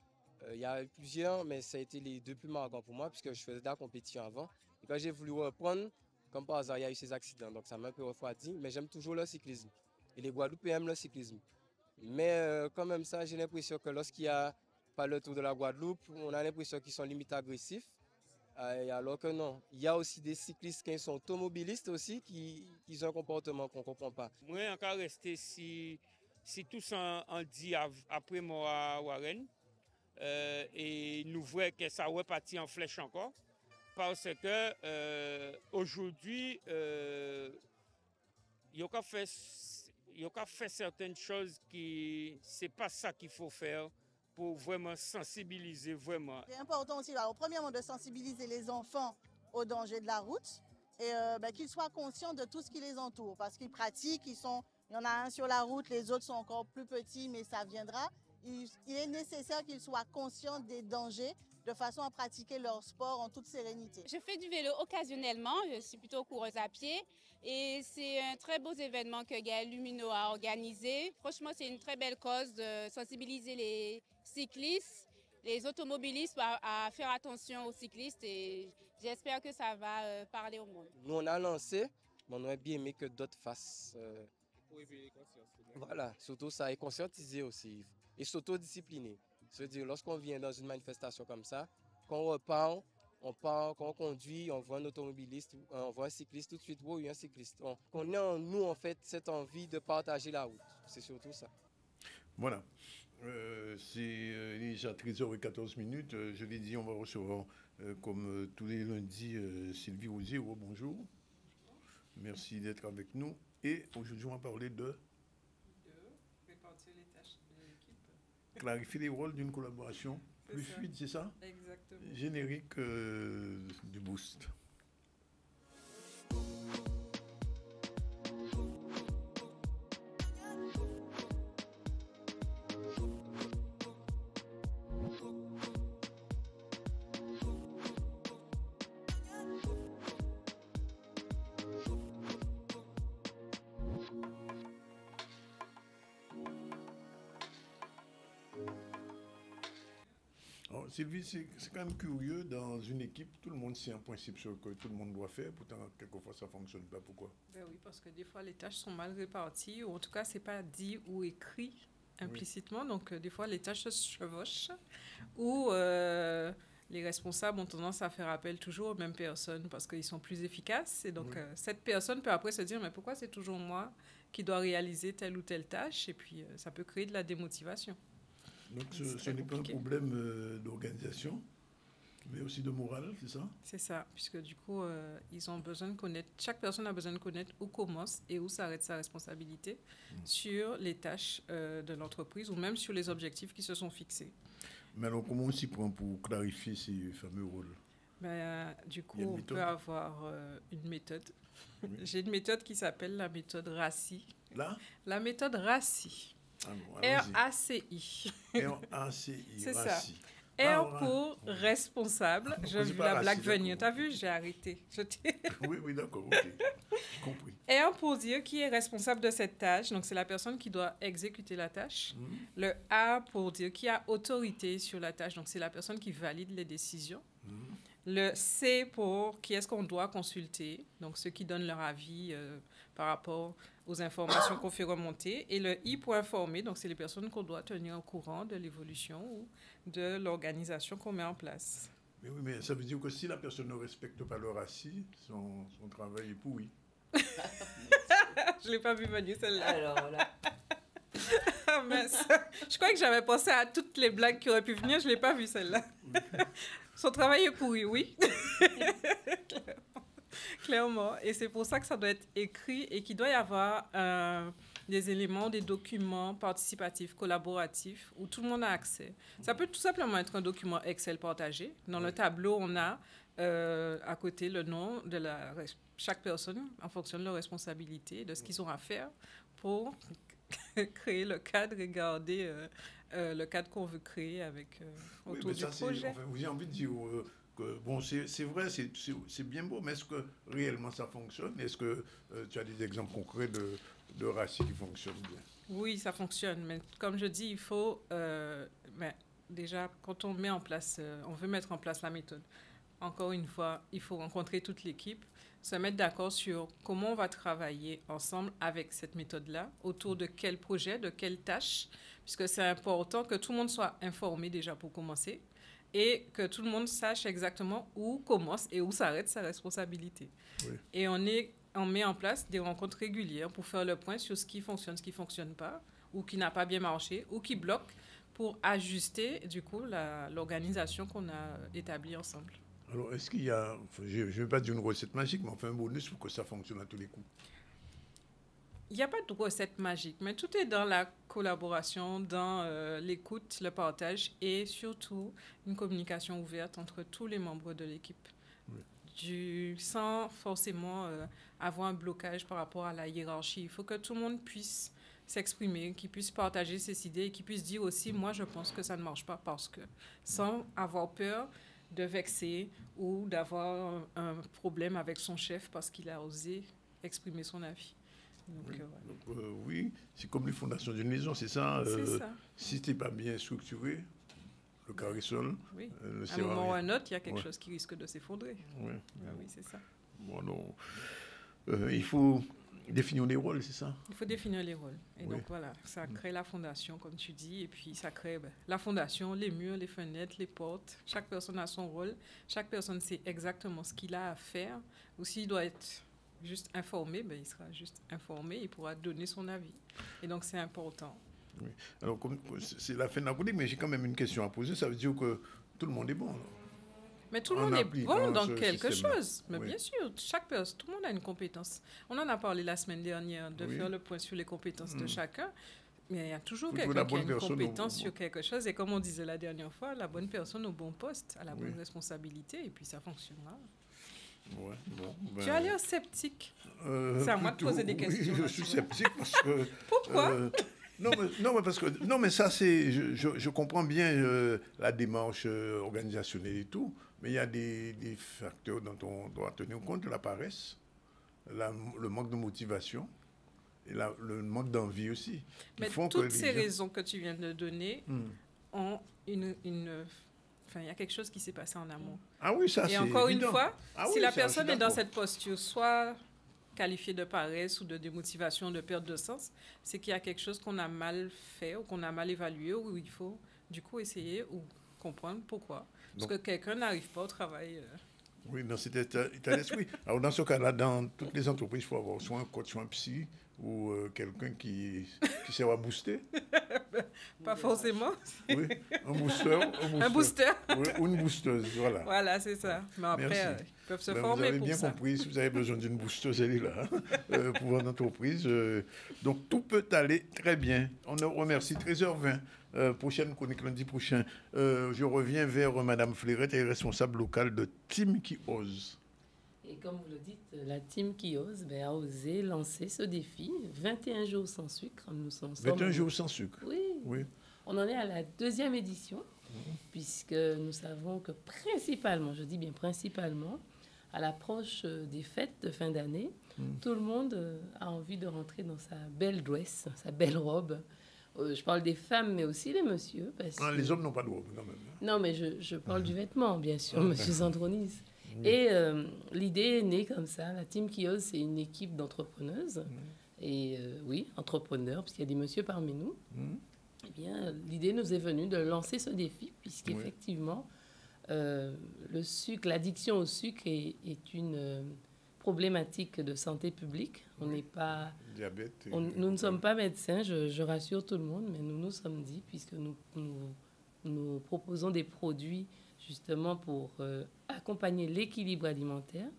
Il y a eu plusieurs, mais ça a été les deux plus marquants pour moi, puisque je faisais de la compétition avant. Et Quand j'ai voulu reprendre, comme par hasard, il y a eu ces accidents. Donc ça m'a un peu refroidi, mais j'aime toujours le cyclisme. Et les Guadeloupéens aiment le cyclisme. Mais quand même ça, j'ai l'impression que lorsqu'il y a pas le Tour de la Guadeloupe, on a l'impression qu'ils sont limite agressifs. Alors que non, il y a aussi des cyclistes qui sont automobilistes aussi, qui ont un comportement qu'on ne comprend pas. Moi, encore rester si tous en dit après moi à Warren, et nous voyons que ça repartit en flèche encore, parce que aujourd'hui, il y a fait certaines choses qui c'est pas ça qu'il faut faire pour vraiment sensibiliser vraiment. C'est important aussi, alors, premièrement, de sensibiliser les enfants au danger de la route et qu'ils soient conscients de tout ce qui les entoure parce qu'ils pratiquent, il y en a un sur la route, les autres sont encore plus petits, mais ça viendra. Il est nécessaire qu'ils soient conscients des dangers de façon à pratiquer leur sport en toute sérénité. Je fais du vélo occasionnellement, je suis plutôt coureuse à pied et c'est un très beau événement que Gaël Lumino a organisé. Franchement, c'est une très belle cause de sensibiliser les cyclistes, les automobilistes à faire attention aux cyclistes et j'espère que ça va parler au monde. Nous, on a lancé, mais on aurait bien aimé que d'autres fassent. Pour éveiller les consciences. Voilà, surtout ça, et conscientiser aussi, et s'autodiscipliner. C'est-à-dire, lorsqu'on vient dans une manifestation comme ça, quand on repart, quand on conduit, on voit un automobiliste, on voit un cycliste tout de suite, oui, un cycliste. On a en nous, en fait, cette envie de partager la route. C'est surtout ça. Voilà. C'est déjà 13h14. Je l'ai dit, on va recevoir, comme tous les lundis, Sylvie Rosier. Oh, bonjour. Merci d'être avec nous. Et aujourd'hui, on va parler de répartir les tâches de l'équipe. Clarifier les rôles d'une collaboration plus fluide, c'est ça? Exactement. Générique du Boost. Sylvie, c'est quand même curieux, dans une équipe, tout le monde sait un principe sur que tout le monde doit faire, pourtant quelquefois ça ne fonctionne pas. Pourquoi? Ben oui, parce que des fois les tâches sont mal réparties, ou en tout cas c'est pas dit ou écrit implicitement, donc des fois les tâches se chevauchent, ou les responsables ont tendance à faire appel toujours aux mêmes personnes parce qu'ils sont plus efficaces, et donc cette personne peut après se dire mais pourquoi c'est toujours moi qui dois réaliser telle ou telle tâche, et puis ça peut créer de la démotivation. Donc ce n'est pas un problème d'organisation, mais aussi de morale, c'est ça? C'est ça, puisque du coup, ils ont besoin de connaître, chaque personne a besoin de connaître où commence et où s'arrête sa responsabilité sur les tâches de l'entreprise ou même sur les objectifs qui se sont fixés. Mais alors, comment on s'y prend pour clarifier ces fameux rôles? Du coup, on peut avoir une méthode. Oui. J'ai une méthode qui s'appelle la méthode RACI. La méthode RACI. R-A-C-I. R-A-C-I. C'est ça. R pour responsable. J'ai vu la blague venir. T'as vu? J'ai arrêté. Oui, d'accord. OK. J'ai compris. R pour dire qui est responsable de cette tâche. Donc, c'est la personne qui doit exécuter la tâche. Le A pour dire qui a autorité sur la tâche. Donc, c'est la personne qui valide les décisions. Le C pour qui est-ce qu'on doit consulter. Donc, ceux qui donnent leur avis par rapport aux informations qu'on fait remonter. Et le I pour informer, donc c'est les personnes qu'on doit tenir au courant de l'évolution ou de l'organisation qu'on met en place. Mais oui, mais ça veut dire que si la personne ne respecte pas le RACI, son travail est pourri. Je ne l'ai pas vu venir celle-là. Alors là. Je crois que j'avais pensé à toutes les blagues qui auraient pu venir, je ne l'ai pas vu celle-là. Son travail est pourri, oui. Clairement. Et c'est pour ça que ça doit être écrit et qu'il doit y avoir des éléments, des documents participatifs, collaboratifs, où tout le monde a accès. Ça peut tout simplement être un document Excel partagé. Dans le tableau, on a à côté le nom de chaque personne en fonction de leur responsabilité, de ce qu'ils ont à faire pour créer le cadre et garder le cadre qu'on veut créer avec, autour du projet. J'ai envie de dire... bon, c'est vrai, c'est bien beau, mais est-ce que réellement ça fonctionne? Est-ce que tu as des exemples concrets de RACI qui fonctionnent bien? Oui, ça fonctionne, mais comme je dis, il faut... déjà, quand on met en place, on veut mettre en place la méthode, encore une fois, il faut rencontrer toute l'équipe, se mettre d'accord sur comment on va travailler ensemble avec cette méthode-là, autour de quel projet, de quelle tâche, puisque c'est important que tout le monde soit informé déjà pour commencer et que tout le monde sache exactement où commence et où s'arrête sa responsabilité. Oui. Et on met en place des rencontres régulières pour faire le point sur ce qui fonctionne pas, ou qui n'a pas bien marché, ou qui bloque, pour ajuster, du coup, l'organisation qu'on a établie ensemble. Alors, est-ce qu'il y a, je ne vais pas dire une recette magique, mais enfin un bonus pour que ça fonctionne à tous les coups? Il n'y a pas de recette magique, mais tout est dans la collaboration, dans l'écoute, le partage et surtout une communication ouverte entre tous les membres de l'équipe. Oui. Sans forcément avoir un blocage par rapport à la hiérarchie. Il faut que tout le monde puisse s'exprimer, qu'il puisse partager ses idées et qu'il puisse dire aussi, moi je pense que ça ne marche pas parce que, sans avoir peur de vexer ou d'avoir un problème avec son chef parce qu'il a osé exprimer son avis. Donc, oui, oui, c'est comme les fondations d'une maison, c'est ça. Ça. Si tu n'es pas bien structuré, le carré sol, oui. À un moment ou à un autre, il y a quelque chose qui risque de s'effondrer. Oui, oui, c'est ça. Bon, non. Il faut définir les rôles, c'est ça? Il faut définir les rôles. Et donc voilà, ça crée la fondation, comme tu dis, et puis ça crée la fondation, les murs, les fenêtres, les portes. Chaque personne a son rôle. Chaque personne sait exactement ce qu'il a à faire. Ou s'il doit être juste informé, il sera juste informé, il pourra donner son avis. Et donc c'est important. Oui. Alors, c'est la fin de la politique, mais j'ai quand même une question à poser. Ça veut dire que tout le monde est bon, alors. Mais tout le monde est bon dans quelque chose. Mais bien sûr, tout le monde a une compétence. On en a parlé la semaine dernière, de faire le point sur les compétences de chacun. Mais il y a toujours quelqu'un qui a une compétence sur quelque chose. Et comme on disait la dernière fois, la bonne personne au bon poste, à la bonne responsabilité, et puis ça fonctionnera. Ouais, bon, tu as l'air sceptique. C'est à moi de poser des questions. Oui, je suis sceptique parce que... Pourquoi non, mais ça, c'est... Je comprends bien la démarche organisationnelle et tout, mais il y a des facteurs dont on doit tenir compte, la paresse, le manque de motivation et le manque d'envie aussi. Mais toutes ces raisons que tu viens de donner ont Enfin, il y a quelque chose qui s'est passé en amont. Ah oui, ça c'est évident. Et encore une fois, si la personne est dans cette posture, soit qualifiée de paresse ou de démotivation, de perte de sens, c'est qu'il y a quelque chose qu'on a mal fait ou qu'on a mal évalué, ou il faut du coup essayer ou comprendre pourquoi. Parce que quelqu'un n'arrive pas au travail. Oui, dans cet état d'esprit. Alors dans ce cas-là, dans toutes les entreprises, il faut avoir soit un coach, soit un psy, ou quelqu'un qui sait à booster. Pas forcément. Oui, un booster. Un booster. Oui, ou une boosteuse, voilà. Voilà, c'est ça. Mais après, ils peuvent se former vous avez pour bien ça. compris, si vous avez besoin d'une boosteuse, elle est là, pour votre entreprise. Donc, tout peut aller très bien. On vous remercie. 13h20. Prochaine chronique lundi prochain. Je reviens vers Madame Fleurette, elle est responsable locale de Team qui ose. Et comme vous le dites, la Team qui ose a osé lancer ce défi. 21 jours sans sucre. Nous sommes 21 jours sans sucre. Oui. On en est à la 2e édition, puisque nous savons que principalement, je dis bien principalement, à l'approche des fêtes de fin d'année, tout le monde a envie de rentrer dans sa belle dress, sa belle robe. Je parle des femmes, mais aussi les messieurs. Les hommes n'ont pas de robe, quand même. Non, mais je parle du vêtement, bien sûr, monsieur Zandronis. Et l'idée est née comme ça. La Team qui ose, c'est une équipe d'entrepreneuses. Et oui, entrepreneurs, puisqu'il y a des messieurs parmi nous. Eh bien, l'idée nous est venue de lancer ce défi, puisqu'effectivement, le sucre, l'addiction au sucre est une problématique de santé publique. On n'est pas... Diabète. Nous ne sommes pas médecins, je rassure tout le monde, mais nous nous sommes dit, puisque nous proposons des produits justement pour accompagner l'équilibre alimentaire.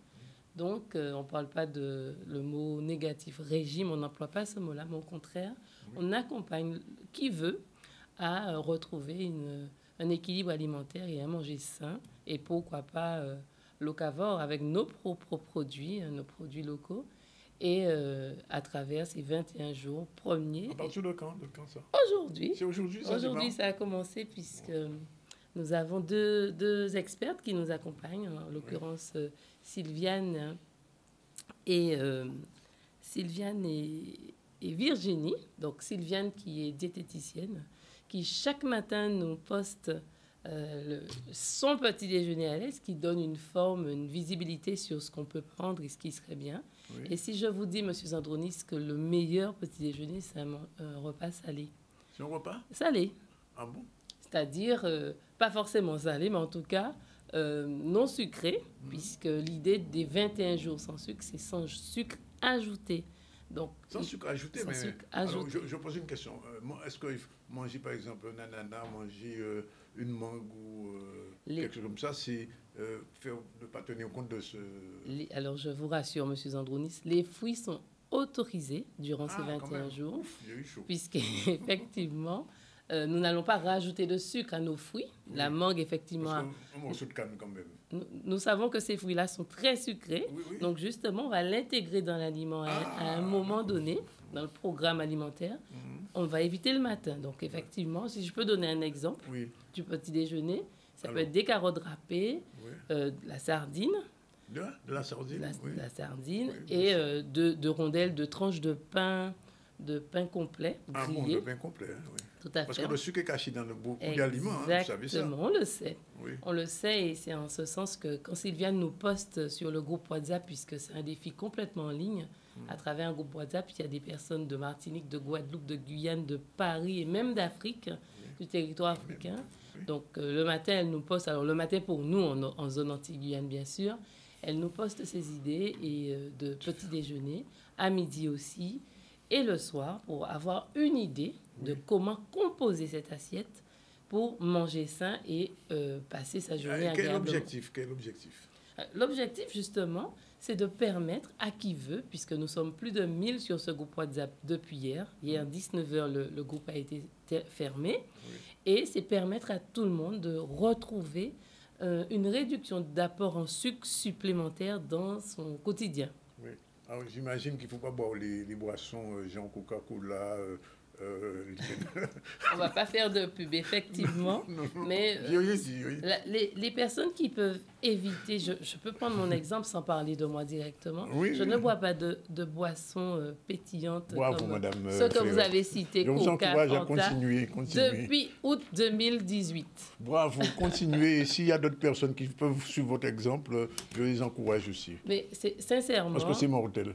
Donc, on ne parle pas de le mot négatif, régime, on n'emploie pas ce mot-là, mais au contraire, on accompagne qui veut à retrouver un équilibre alimentaire et à manger sain, et pourquoi pas locavore avec nos propres produits, nos produits locaux, et à travers ces 21 jours premiers. À partir de quand ça? Aujourd'hui. C'est aujourd'hui, ça? Aujourd'hui, ça a commencé puisque nous avons deux expertes qui nous accompagnent, en l'occurrence Sylviane et Virginie. Donc Sylviane qui est diététicienne, qui chaque matin nous poste son petit déjeuner à l'aise qui donne une forme, une visibilité sur ce qu'on peut prendre et ce qui serait bien. Oui. Et si je vous dis, M. Zandronis, que le meilleur petit déjeuner, c'est un repas salé. C'est un repas salé. Ah bon? C'est-à-dire, pas forcément salé, mais en tout cas, non sucré, puisque l'idée des 21 jours sans sucre, c'est sans sucre ajouté. Donc, sans sucre ajouté, mais sucre alors, je pose une question. Est-ce que manger, par exemple, un ananas, manger une mangue ou quelque chose comme ça, c'est faire ne pas tenir compte de ce... Alors, je vous rassure, M. Zandronis, les fruits sont autorisés durant ces 21 jours, puisqu'effectivement... nous n'allons pas rajouter de sucre à nos fruits. Oui. La mangue, effectivement... Un morceau de canne, quand même. Nous savons que ces fruits-là sont très sucrés. Oui, oui. Donc, justement, on va l'intégrer dans l'aliment à un moment donné, dans le programme alimentaire. On va éviter le matin. Donc, effectivement, si je peux donner un exemple du petit déjeuner, ça peut être des carottes râpées, de la sardine. De la sardine, de la sardine et de rondelles, de tranches de pain complet, grillé. Bon, de pain complet, oui. Tout à fait. Parce que le sucre est caché dans beaucoup d'aliments, hein, vous savez ça. Exactement, on le sait. Oui. On le sait et c'est en ce sens que quand Sylviane nous poste sur le groupe WhatsApp, puisque c'est un défi complètement en ligne, à travers un groupe WhatsApp, il y a des personnes de Martinique, de Guadeloupe, de Guyane, de Paris et même d'Afrique, du territoire africain. Donc le matin, elle nous poste, alors le matin pour nous, en zone anti-Guyane bien sûr, elle nous poste ses idées et de petit déjeuner, à midi aussi, et le soir pour avoir une idée de comment composer cette assiette pour manger sain et passer sa journée agréablement. Quel objectif? L'objectif, justement, c'est de permettre à qui veut, puisque nous sommes plus de 1000 sur ce groupe WhatsApp depuis hier. Hier, 19h, le groupe a été fermé. Oui. Et c'est permettre à tout le monde de retrouver une réduction d'apport en sucre supplémentaire dans son quotidien. Oui. Alors, j'imagine qu'il ne faut pas boire les boissons Jean Coca-Cola. On ne va pas faire de pub, effectivement. Non. Mais les personnes qui peuvent éviter, je peux prendre mon exemple sans parler de moi directement. Oui, je ne bois pas de boissons pétillantes. Bravo, comme madame. Ce que vous avez cité, je vous encourage à continuer. Depuis août 2018. Bravo, continuez. Et s'il y a d'autres personnes qui peuvent suivre votre exemple, je les encourage aussi. Mais sincèrement... Parce que c'est mortel.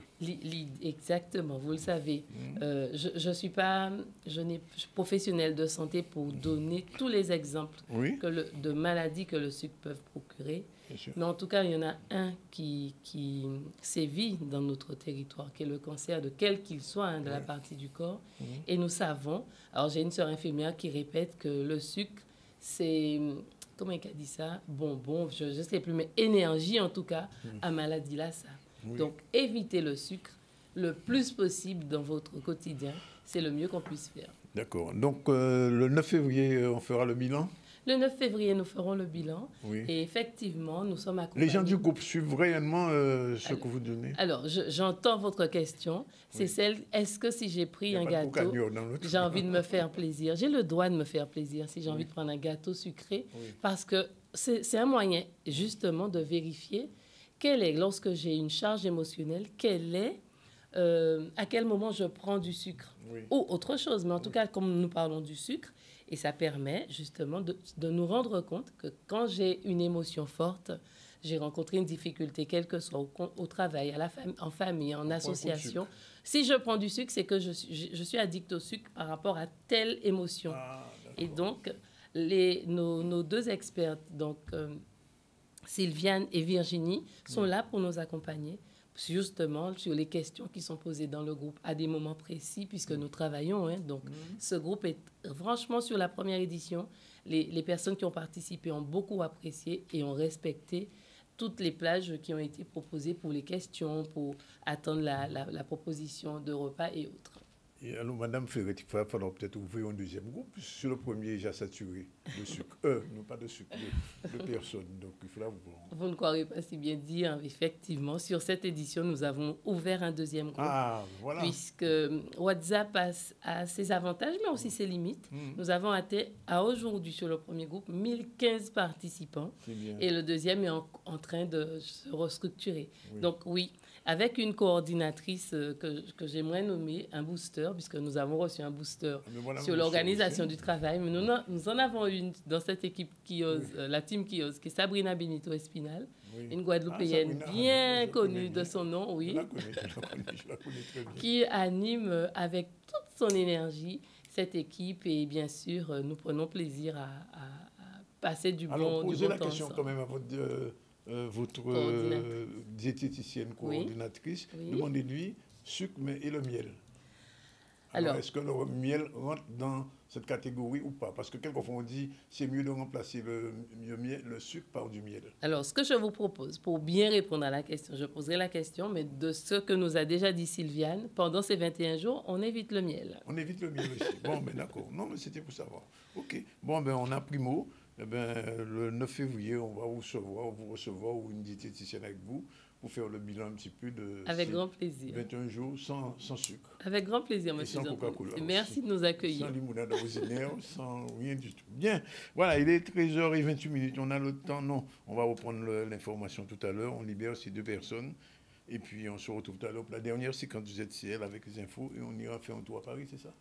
Exactement, vous le savez. Je suis pas... Je n'ai professionnel de santé pour donner tous les exemples de maladies que le sucre peut procurer. Mais en tout cas, il y en a un qui sévit dans notre territoire, qui est le cancer de quel qu'il soit, de la partie du corps. Et nous savons, alors j'ai une sœur infirmière qui répète que le sucre, c'est, comment elle a dit ça? Bonbon, je ne sais plus, mais énergie en tout cas, à maladie là, ça. Donc, évitez le sucre le plus possible dans votre quotidien. C'est le mieux qu'on puisse faire. D'accord. Donc, le 9 février, on fera le bilan? Le 9 février, nous ferons le bilan. Oui. Et effectivement, nous sommes accompagnés. Les gens du groupe suivent réellement ce que vous donnez? Alors, j'entends votre question. C'est celle, est-ce que si j'ai pris un gâteau, j'ai envie de me faire plaisir? J'ai le droit de me faire plaisir si j'ai envie de prendre un gâteau sucré. Parce que c'est un moyen, justement, de vérifier quelle est, lorsque j'ai une charge émotionnelle, quelle est à quel moment je prends du sucre ou autre chose. Mais en tout cas, comme nous parlons du sucre, et ça permet justement de nous rendre compte que quand j'ai une émotion forte, j'ai rencontré une difficulté, quelle que soit au travail, en famille, en association. Si je prends du sucre, c'est que je suis addict au sucre par rapport à telle émotion. Et donc, nos deux expertes, donc Sylviane et Virginie, sont là pour nous accompagner justement sur les questions qui sont posées dans le groupe à des moments précis, puisque nous travaillons. Donc, ce groupe est franchement sur la première édition. Les personnes qui ont participé ont beaucoup apprécié et ont respecté toutes les plages qui ont été proposées pour les questions, pour attendre la proposition de repas et autres. Et alors, Madame Ferret, il va falloir peut-être ouvrir un deuxième groupe. Sur le premier, j'ai saturé de sucre. Non pas de sucre, de personnes. Donc, objectif là. Vous ne croirez pas si bien dire, effectivement. Sur cette édition, nous avons ouvert un deuxième groupe. Ah, voilà. Puisque WhatsApp a ses avantages, mais aussi ses limites. Nous avons atteint à aujourd'hui, sur le premier groupe, 1015 participants. Et le deuxième est en train de se restructurer. Oui. Donc oui, avec une coordinatrice que j'aimerais nommer un booster, puisque nous avons reçu un booster sur l'organisation du travail. Mais nous en avons une dans cette équipe qui ose, la team qui ose, qui est Sabrina Benito Espinal, une Guadeloupéenne bien connue de son nom, oui, je la connais très bien. Qui anime avec toute son énergie cette équipe et bien sûr, nous prenons plaisir à passer du bon temps. Posez la question quand même à votre diététicienne coordinatrice. Oui. Demandez-lui sucre et le miel. Alors, est-ce que le miel rentre dans cette catégorie ou pas? Parce que quelquefois on dit c'est mieux de remplacer le sucre par du miel. Alors, ce que je vous propose, pour bien répondre à la question, je poserai la question, mais de ce que nous a déjà dit Sylviane, pendant ces 21 jours, on évite le miel. On évite le miel aussi. Bon, ben d'accord. Non, mais c'était pour savoir. OK. Bon, ben on a pris mot. Eh ben, le 9 février, on va vous recevoir ou une diététicienne avec vous pour faire le bilan un petit peu de avec grand plaisir. 21 jours sans sucre. Avec grand plaisir, monsieur. Sans Coca-Cola. Merci de nous accueillir. Sans limonade originaire, sans rien du tout. Bien, voilà, il est 13h28. On a le temps, non. On va reprendre l'information tout à l'heure. On libère ces deux personnes. Et puis, on se retrouve tout à l'heure pour la dernière séquence du ZCL avec les infos. Et on ira faire un tour à Paris, c'est ça?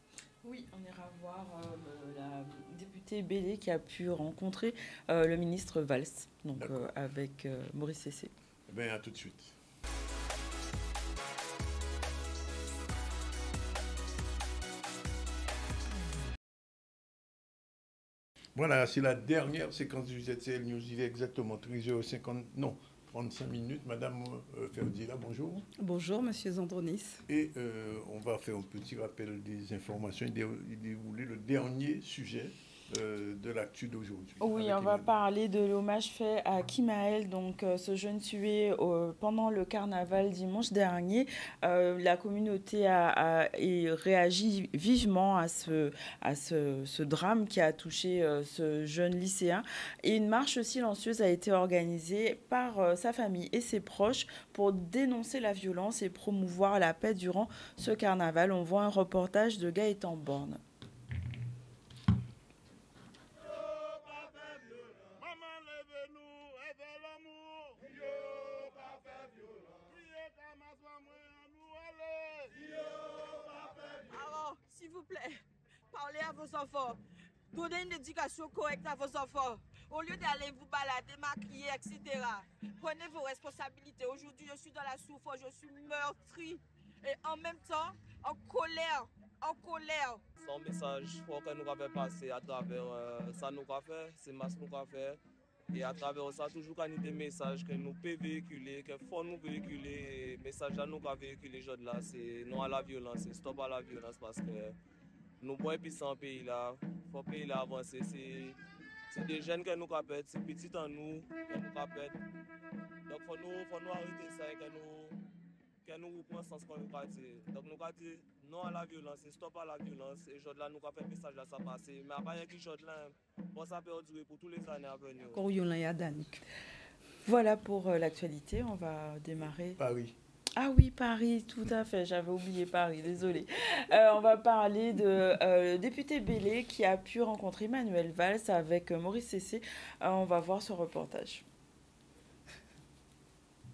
Oui, on ira voir la députée Bellé qui a pu rencontrer le ministre Valls, donc avec Maurice Cessé. Eh bien, à tout de suite. Voilà, c'est la dernière séquence du ZCL News. Il est exactement 13h50, non, 35 minutes. Madame Ferdila, bonjour. Bonjour, monsieur Zandronis. Et on va faire un petit rappel des informations et dérouler le dernier sujet de l'actu d'aujourd'hui. Oui, on va parler de l'hommage fait à Kimaël, donc ce jeune tué pendant le carnaval dimanche dernier. La communauté a réagi vivement à ce drame qui a touché ce jeune lycéen. Et une marche silencieuse a été organisée par sa famille et ses proches pour dénoncer la violence et promouvoir la paix durant ce carnaval. On voit un reportage de Gaëtan Borne. S'il vous plaît, parlez à vos enfants. Donnez une éducation correcte à vos enfants. Au lieu d'aller vous balader, maquiller, etc. Prenez vos responsabilités. Aujourd'hui, je suis dans la souffrance, je suis meurtrie. Et en même temps, en colère. Son message, faut que nous avons passé à travers ça nous a fait, c'est masse nous a fait. Et à travers ça, toujours qu'il y a des messages que nous pouvons véhiculer, qu'il faut nous véhiculer. Les messages que nous avons véhiculés aujourd'hui, c'est non à la violence, c'est stop à la violence parce que nous pouvons puissants en pays là, il faut pays là avancer. C'est des jeunes que nous avons, c'est petits en nous que nous avons. Donc il faut nous arrêter ça et que nous reprenons le sens qu'on nous dit. Donc nous avons dit non à la violence, c'est stop à la violence. Et aujourd'hui là, nous avons fait un message à ça passer. Mais après, il y a quelque chose là, bon, ça peut durer pour tous les années à venir. Voilà pour l'actualité. On va démarrer. Paris. Ah oui, Paris, tout à fait. J'avais oublié Paris, désolé. On va parler de député Bellé qui a pu rencontrer Manuel Valls avec Maurice Cessé. On va voir ce reportage.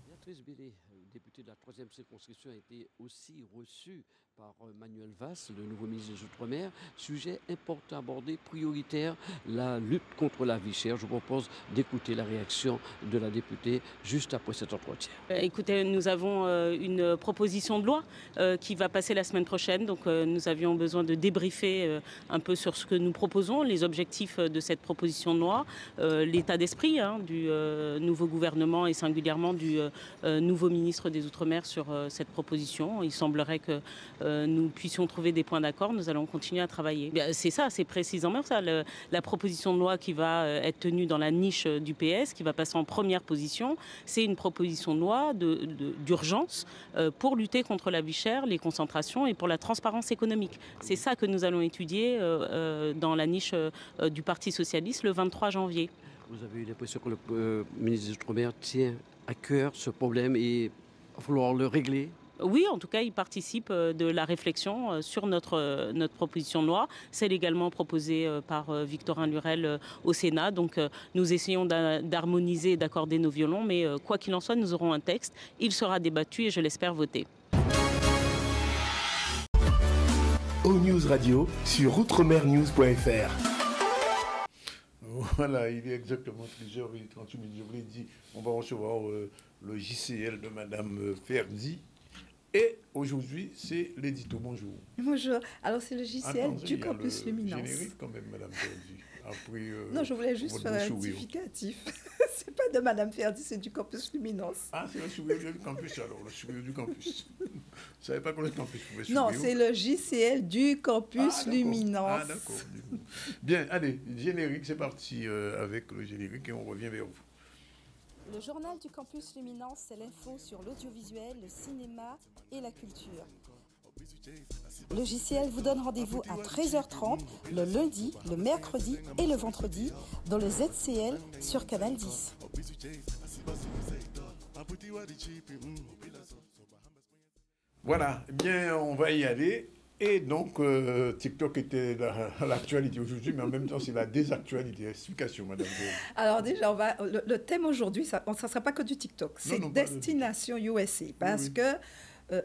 Béatrice Bellé, députée de la 3e circonscription, a été aussi reçue par Manuel Valls, le nouveau ministre des Outre-mer. Sujet important abordé, prioritaire, la lutte contre la vie chère. Je vous propose d'écouter la réaction de la députée juste après cet entretien. Écoutez, nous avons une proposition de loi qui va passer la semaine prochaine. Donc nous avions besoin de débriefer un peu sur ce que nous proposons, les objectifs de cette proposition de loi, l'état d'esprit du nouveau gouvernement et singulièrement du nouveau ministre des Outre-mer sur cette proposition. Il semblerait que nous puissions trouver des points d'accord. Nous allons continuer à travailler. C'est ça, c'est précisément ça, la proposition de loi qui va être tenue dans la niche du PS, qui va passer en première position. C'est une proposition de loi d'urgence pour lutter contre la vie chère, les concentrations et pour la transparence économique. C'est ça que nous allons étudier dans la niche du Parti socialiste le 23 janvier. Vous avez eu l'impression que le ministre des Outre-mer tient à cœur ce problème et va falloir le régler? Oui, en tout cas, il participe de la réflexion sur notre proposition de loi. Celle également proposée par Victorin Lurel au Sénat. Donc, nous essayons d'harmoniser et d'accorder nos violons. Mais quoi qu'il en soit, nous aurons un texte. Il sera débattu et je l'espère voté. O-News Radio sur outremernews.fr. Voilà, il est exactement 13h38. Je vous l'ai dit, on va recevoir le JCL de Madame Ferdi. Et aujourd'hui, c'est l'édito. Bonjour. Bonjour. Alors, c'est le JCL du Campus Luminance. Générique quand même, Madame Ferdi. Après, non, je voulais juste faire un rectificatif. C'est pas de Madame Ferdi, c'est du Campus Luminance. Ah, c'est le sourire du campus alors, le sourire du campus. Je ne savais pas que le campus pouvait sourire. Non, c'est le JCL du Campus Luminance. Ah, d'accord. Bien, allez, générique, c'est parti avec le générique et on revient vers vous. Le journal du Campus Luminance, c'est l'info sur l'audiovisuel, le cinéma et la culture. Le JCL vous donne rendez-vous à 13h30 le lundi, le mercredi et le vendredi dans le ZCL sur Canal 10. Voilà, eh bien, on va y aller. Et donc, TikTok était l'actualité aujourd'hui, mais en même temps, c'est la désactualité. Explication, Madame. Alors déjà, le thème aujourd'hui, ça ne sera pas que du TikTok. C'est Destination USA. Parce que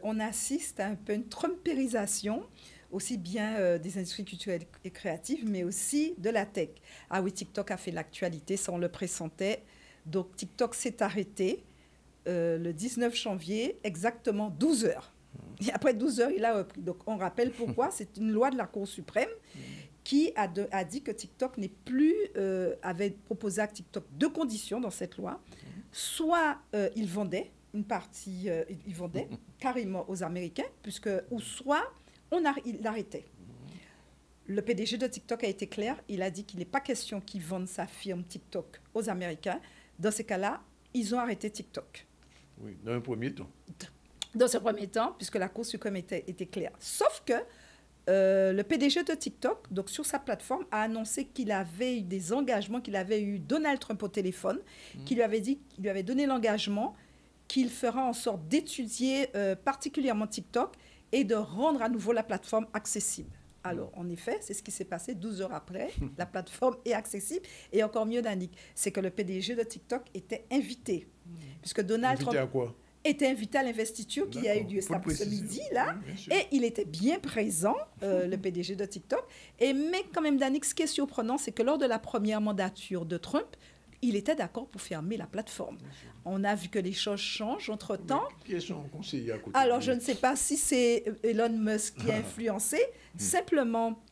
on assiste à un peu une trumpérisation, aussi bien des industries culturelles et créatives, mais aussi de la tech. Ah oui, TikTok a fait l'actualité, ça on le pressentait. Donc TikTok s'est arrêté le 19 janvier, exactement 12 heures. Et après 12 heures, il a repris. Donc, on rappelle pourquoi. C'est une loi de la Cour suprême qui a dit que TikTok n'est plus... avait proposé à TikTok deux conditions dans cette loi. Soit il vendait une partie... il vendait carrément aux Américains, ou soit il l'arrêtait. Le PDG de TikTok a été clair. Il a dit qu'il n'est pas question qu'il vende sa firme TikTok aux Américains. Dans ces cas-là, ils ont arrêté TikTok. Oui, dans un premier temps. Dans ce premier temps, puisque la Cour suprême était claire. Sauf que le PDG de TikTok, donc sur sa plateforme, a annoncé qu'il avait eu des engagements, qu'il avait eu Donald Trump au téléphone, qui lui avait dit, qu'il lui avait donné l'engagement qu'il fera en sorte d'étudier particulièrement TikTok et de rendre à nouveau la plateforme accessible. Alors, en effet, c'est ce qui s'est passé 12 heures après. La plateforme est accessible. Et encore mieux, Danick, c'est que le PDG de TikTok était invité. Puisque Donald Trump... Invité à quoi ? Était invité à l'investiture qui a eu lieu ce midi, là, et il était bien présent, le PDG de TikTok. Mais quand même, Danick, ce qui est surprenant, c'est que lors de la première mandature de Trump, il était d'accord pour fermer la plateforme. On a vu que les choses changent entre-temps. Qui est son conseiller à côté? Alors, je ne sais pas si c'est Elon Musk qui a influencé. Simplement...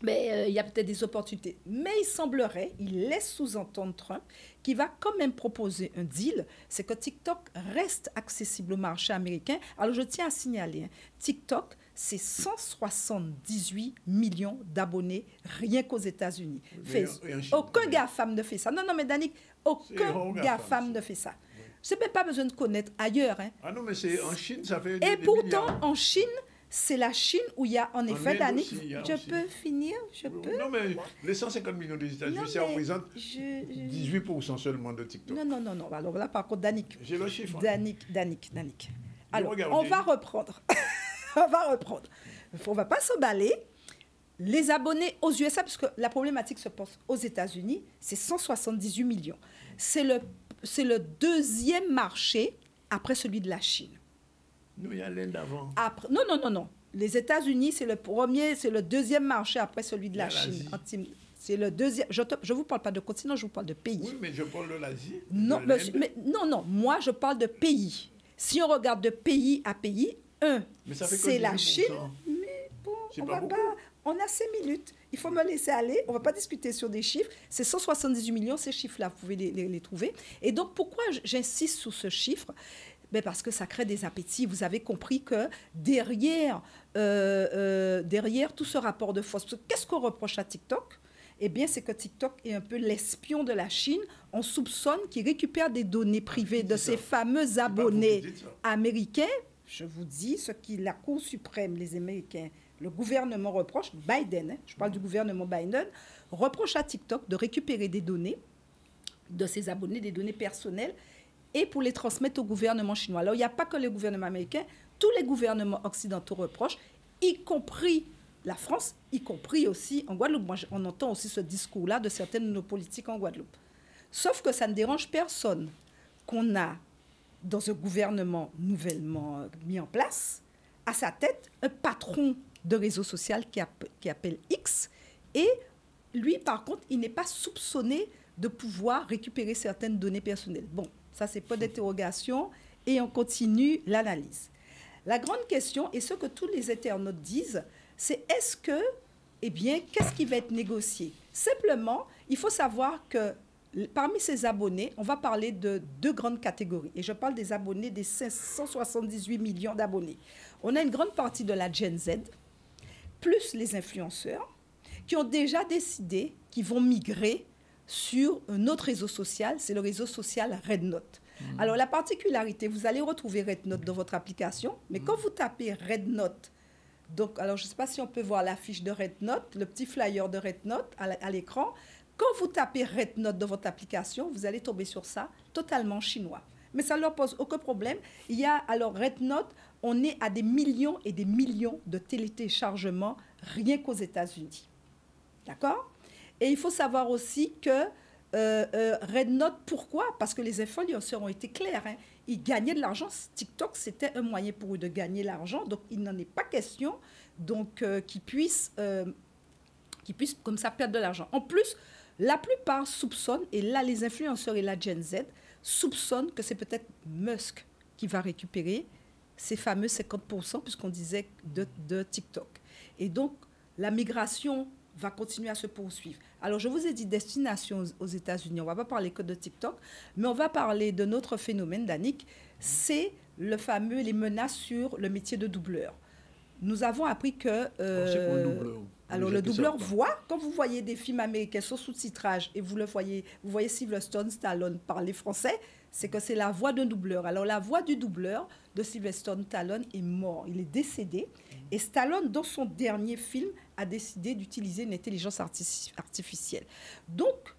Mais il y a peut-être des opportunités. Mais il semblerait, il laisse sous-entendre Trump, qu'il va quand même proposer un deal, c'est que TikTok reste accessible au marché américain. Alors, je tiens à signaler, TikTok, c'est 178 millions d'abonnés rien qu'aux États-Unis. Aucun GAFAM ne fait ça. Non, mais Danick, aucun GAFAM ne fait ça. Je n'ai même pas besoin de connaître ailleurs. Hein. Ah non, mais c'est en Chine, ça fait Et pourtant, en Chine... C'est la Chine où il y a en effet, Danick, je peux finir, je peux. Non, mais les 150 millions des États-Unis, ça représente 18% seulement de TikTok. Non. Alors là, par contre, Danick. J'ai le chiffre. Danick. Alors, on va reprendre. On ne va pas s'emballer. Les abonnés aux USA, parce que la problématique se pose aux États-Unis, c'est 178 millions. C'est le deuxième marché après celui de la Chine. Nous, il y a l'Inde avant. Non. Les États-Unis, c'est le deuxième marché après celui de la Chine. C'est le deuxième. Je ne vous parle pas de continent, je vous parle de pays. Oui, mais je parle de l'Asie. Non, moi, je parle de pays. Si on regarde de pays à pays, c'est la Chine. Mais bon, on a 5 minutes. Il faut me laisser aller. On ne va pas discuter sur des chiffres. C'est 178 millions, ces chiffres-là, vous pouvez les trouver. Et donc, pourquoi j'insiste sur ce chiffre ? Parce que ça crée des appétits. Vous avez compris que derrière tout ce rapport de force, qu'est-ce qu'on reproche à TikTok ? Eh bien, c'est que TikTok est un peu l'espion de la Chine. On soupçonne qu'il récupère des données privées de ses fameux abonnés américains. Je vous dis ce que la Cour suprême, les Américains, le gouvernement reproche, Biden, je parle du gouvernement Biden, reproche à TikTok de récupérer des données de ses abonnés des données personnelles et pour les transmettre au gouvernement chinois. Alors, il n'y a pas que le gouvernement américain, tous les gouvernements occidentaux reprochent, y compris la France, y compris aussi en Guadeloupe. Moi, on entend aussi ce discours-là de certaines de nos politiques en Guadeloupe. Sauf que ça ne dérange personne qu'on a, dans un gouvernement nouvellement mis en place, à sa tête, un patron de réseau social qui appelle X. Et lui, par contre, il n'est pas soupçonné de pouvoir récupérer certaines données personnelles. Bon, ça, c'est pas d'interrogation. Et on continue l'analyse. La grande question, et ce que tous les internautes disent, c'est est-ce que, eh bien, qu'est-ce qui va être négocié? Simplement, il faut savoir que parmi ces abonnés, on va parler de 2 grandes catégories. Et je parle des abonnés, des 578 millions d'abonnés. On a une grande partie de la Gen Z, plus les influenceurs, qui ont déjà décidé qu'ils vont migrer sur un autre réseau social, c'est le réseau social RedNote. Alors, la particularité, vous allez retrouver RedNote dans votre application, mais quand vous tapez RedNote, donc, alors je ne sais pas si on peut voir l'affiche de RedNote, le petit flyer de RedNote à l'écran. Quand vous tapez RedNote dans votre application, vous allez tomber sur ça, totalement chinois. Mais ça ne leur pose aucun problème. Il y a, alors, RedNote, on est à des millions et des millions de téléchargements rien qu'aux États-Unis. D'accord? Et il faut savoir aussi que RedNote, pourquoi? Parce que les influenceurs ont été clairs. Hein. Ils gagnaient de l'argent. TikTok, c'était un moyen pour eux de gagner l'argent. Donc, il n'en est pas question qu'ils puissent comme ça perdre de l'argent. En plus, la plupart soupçonnent, et là, les influenceurs et la Gen Z soupçonnent que c'est peut-être Musk qui va récupérer ces fameux 50%, puisqu'on disait de TikTok. Et donc, la migration va continuer à se poursuivre. Alors, je vous ai dit destination aux États-Unis. On ne va pas parler que de TikTok, mais on va parler de notre phénomène, Danick. C'est les menaces sur le métier de doubleur. Nous avons appris que... alors, le doubleur voit, quand vous voyez des films américains sans sous-titrage et vous voyez Sylvester Stallone parler français, c'est que c'est la voix d'un doubleur. Alors, la voix du doubleur de Sylvester Stallone est mort. Il est décédé. Et Stallone, dans son dernier film, a décidé d'utiliser une intelligence artificielle. Donc,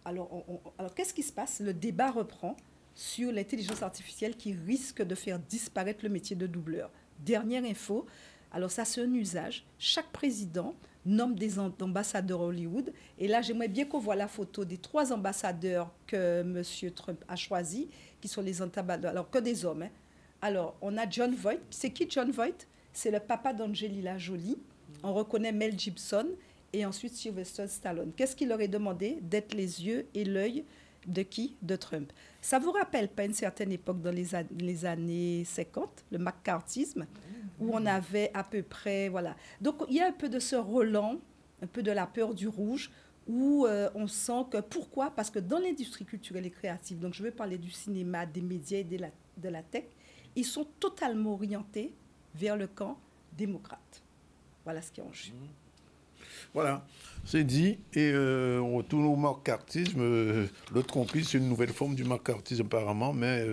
alors qu'est-ce qui se passe? Le débat reprend sur l'intelligence artificielle qui risque de faire disparaître le métier de doubleur. Dernière info, alors ça, c'est un usage. Chaque président nomme des ambassadeurs Hollywood. Et là, j'aimerais bien qu'on voit la photo des 3 ambassadeurs que M. Trump a choisis, qui sont les ambassadeurs, alors que des hommes. Hein. Alors, on a John Voight. C'est qui John Voight? C'est le papa d'Angelina Jolie. On reconnaît Mel Gibson et ensuite Sylvester Stallone. Qu'est-ce qu'il leur est demandé? D'être les yeux et l'œil de qui? De Trump. Ça vous rappelle pas une certaine époque dans les années 50, le McCarthyisme, où on avait à peu près, voilà. Donc, il y a un peu de ce Roland, un peu de la peur du rouge, où on sent que, pourquoi? Parce que dans l'industrie culturelle et créative, donc je veux parler du cinéma, des médias et de la tech, ils sont totalement orientés vers le camp démocrate. Voilà ce qui est en jeu. Voilà, c'est dit. Et on retourne au macartisme. Le trompisme, c'est une nouvelle forme du macartisme apparemment, mais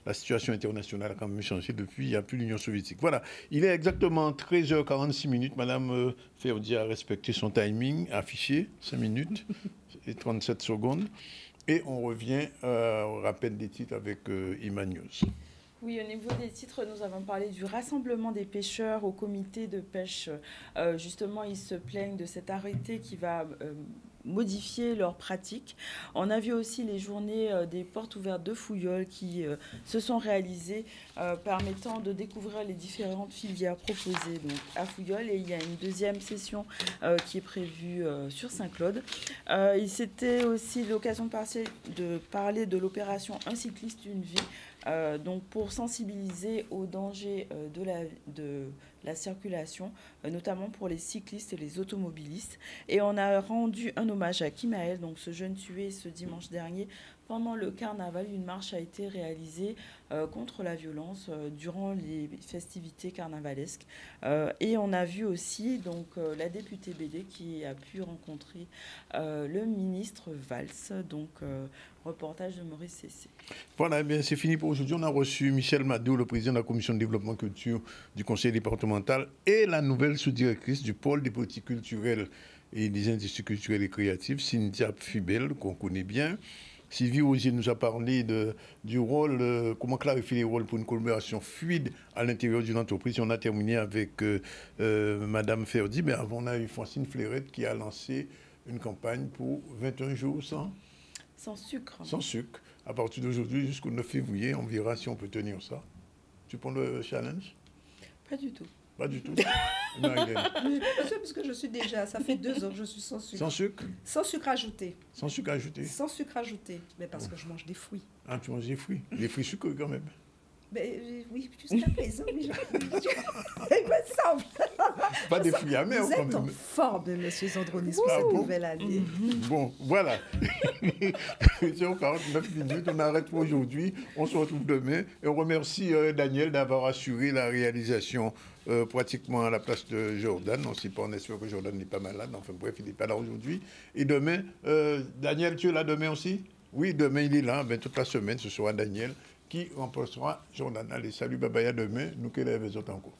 la situation internationale a quand même changé depuis. Il n'y a plus l'Union soviétique. Voilà, il est exactement 13h46. Madame Ferdi a respecté son timing affiché, 5 minutes et 37 secondes. Et on revient au rappel des titres avec Imanius. Oui, au niveau des titres, nous avons parlé du rassemblement des pêcheurs au comité de pêche. Justement, ils se plaignent de cet arrêté qui va modifier leurs pratiques. On a vu aussi les journées des portes ouvertes de Fouilleul qui se sont réalisées, permettant de découvrir les différentes filières proposées donc, à Fouilleul. Et il y a une deuxième session qui est prévue sur Saint-Claude. C'était aussi l'occasion de parler de l'opération Un cycliste, une vie. Donc pour sensibiliser aux dangers de la circulation, notamment pour les cyclistes et les automobilistes. Et on a rendu un hommage à Kimaël, donc ce jeune tué ce dimanche dernier pendant le carnaval. Une marche a été réalisée contre la violence durant les festivités carnavalesques. Et on a vu aussi donc, la députée BD qui a pu rencontrer le ministre Valls, donc reportage de Maurice Cessé. Voilà, eh bien, c'est fini pour aujourd'hui. On a reçu Michel Madou, le président de la commission de développement culture du conseil départemental et la nouvelle sous-directrice du pôle des politiques culturelles et des industries culturelles et créatives, Cynthia Fibel, qu'on connaît bien. Sylvie Osier nous a parlé du rôle, comment clarifier les rôles pour une collaboration fluide à l'intérieur d'une entreprise. On a terminé avec Madame Ferdi, mais avant on a eu Francine Fleurette qui a lancé une campagne pour 21 jours sans sucre. Sans sucre. À partir d'aujourd'hui jusqu'au 9 février, on verra si on peut tenir ça. Tu prends le challenge? Pas du tout. Pas du tout. Parce que je suis déjà, ça fait 2 ans que je suis sans sucre. Sans sucre? Sans sucre ajouté. Sans sucre ajouté? Sans sucre ajouté. Mais parce que je mange des fruits. Ah, tu manges des fruits? Des fruits sucrés quand même? Oui, jusqu'à présent, il me semble. Pas des fruits amers quand même. Vous êtes en forme, M. Zandronis, pour cette nouvelle année. Bon, voilà. C'est 49 minutes, on arrête pour aujourd'hui. On se retrouve demain. Et on remercie Daniel d'avoir assuré la réalisation pratiquement à la place de Jordan. On espère que Jordan n'est pas malade. Enfin bref, il n'est pas là aujourd'hui. Et demain, Daniel, tu es là demain aussi? Oui, demain, il est là. Ben, toute la semaine, ce sera Daniel qui remplacera Jordan. Allez, salut, bye bye, à demain. Nous, que les autres encore.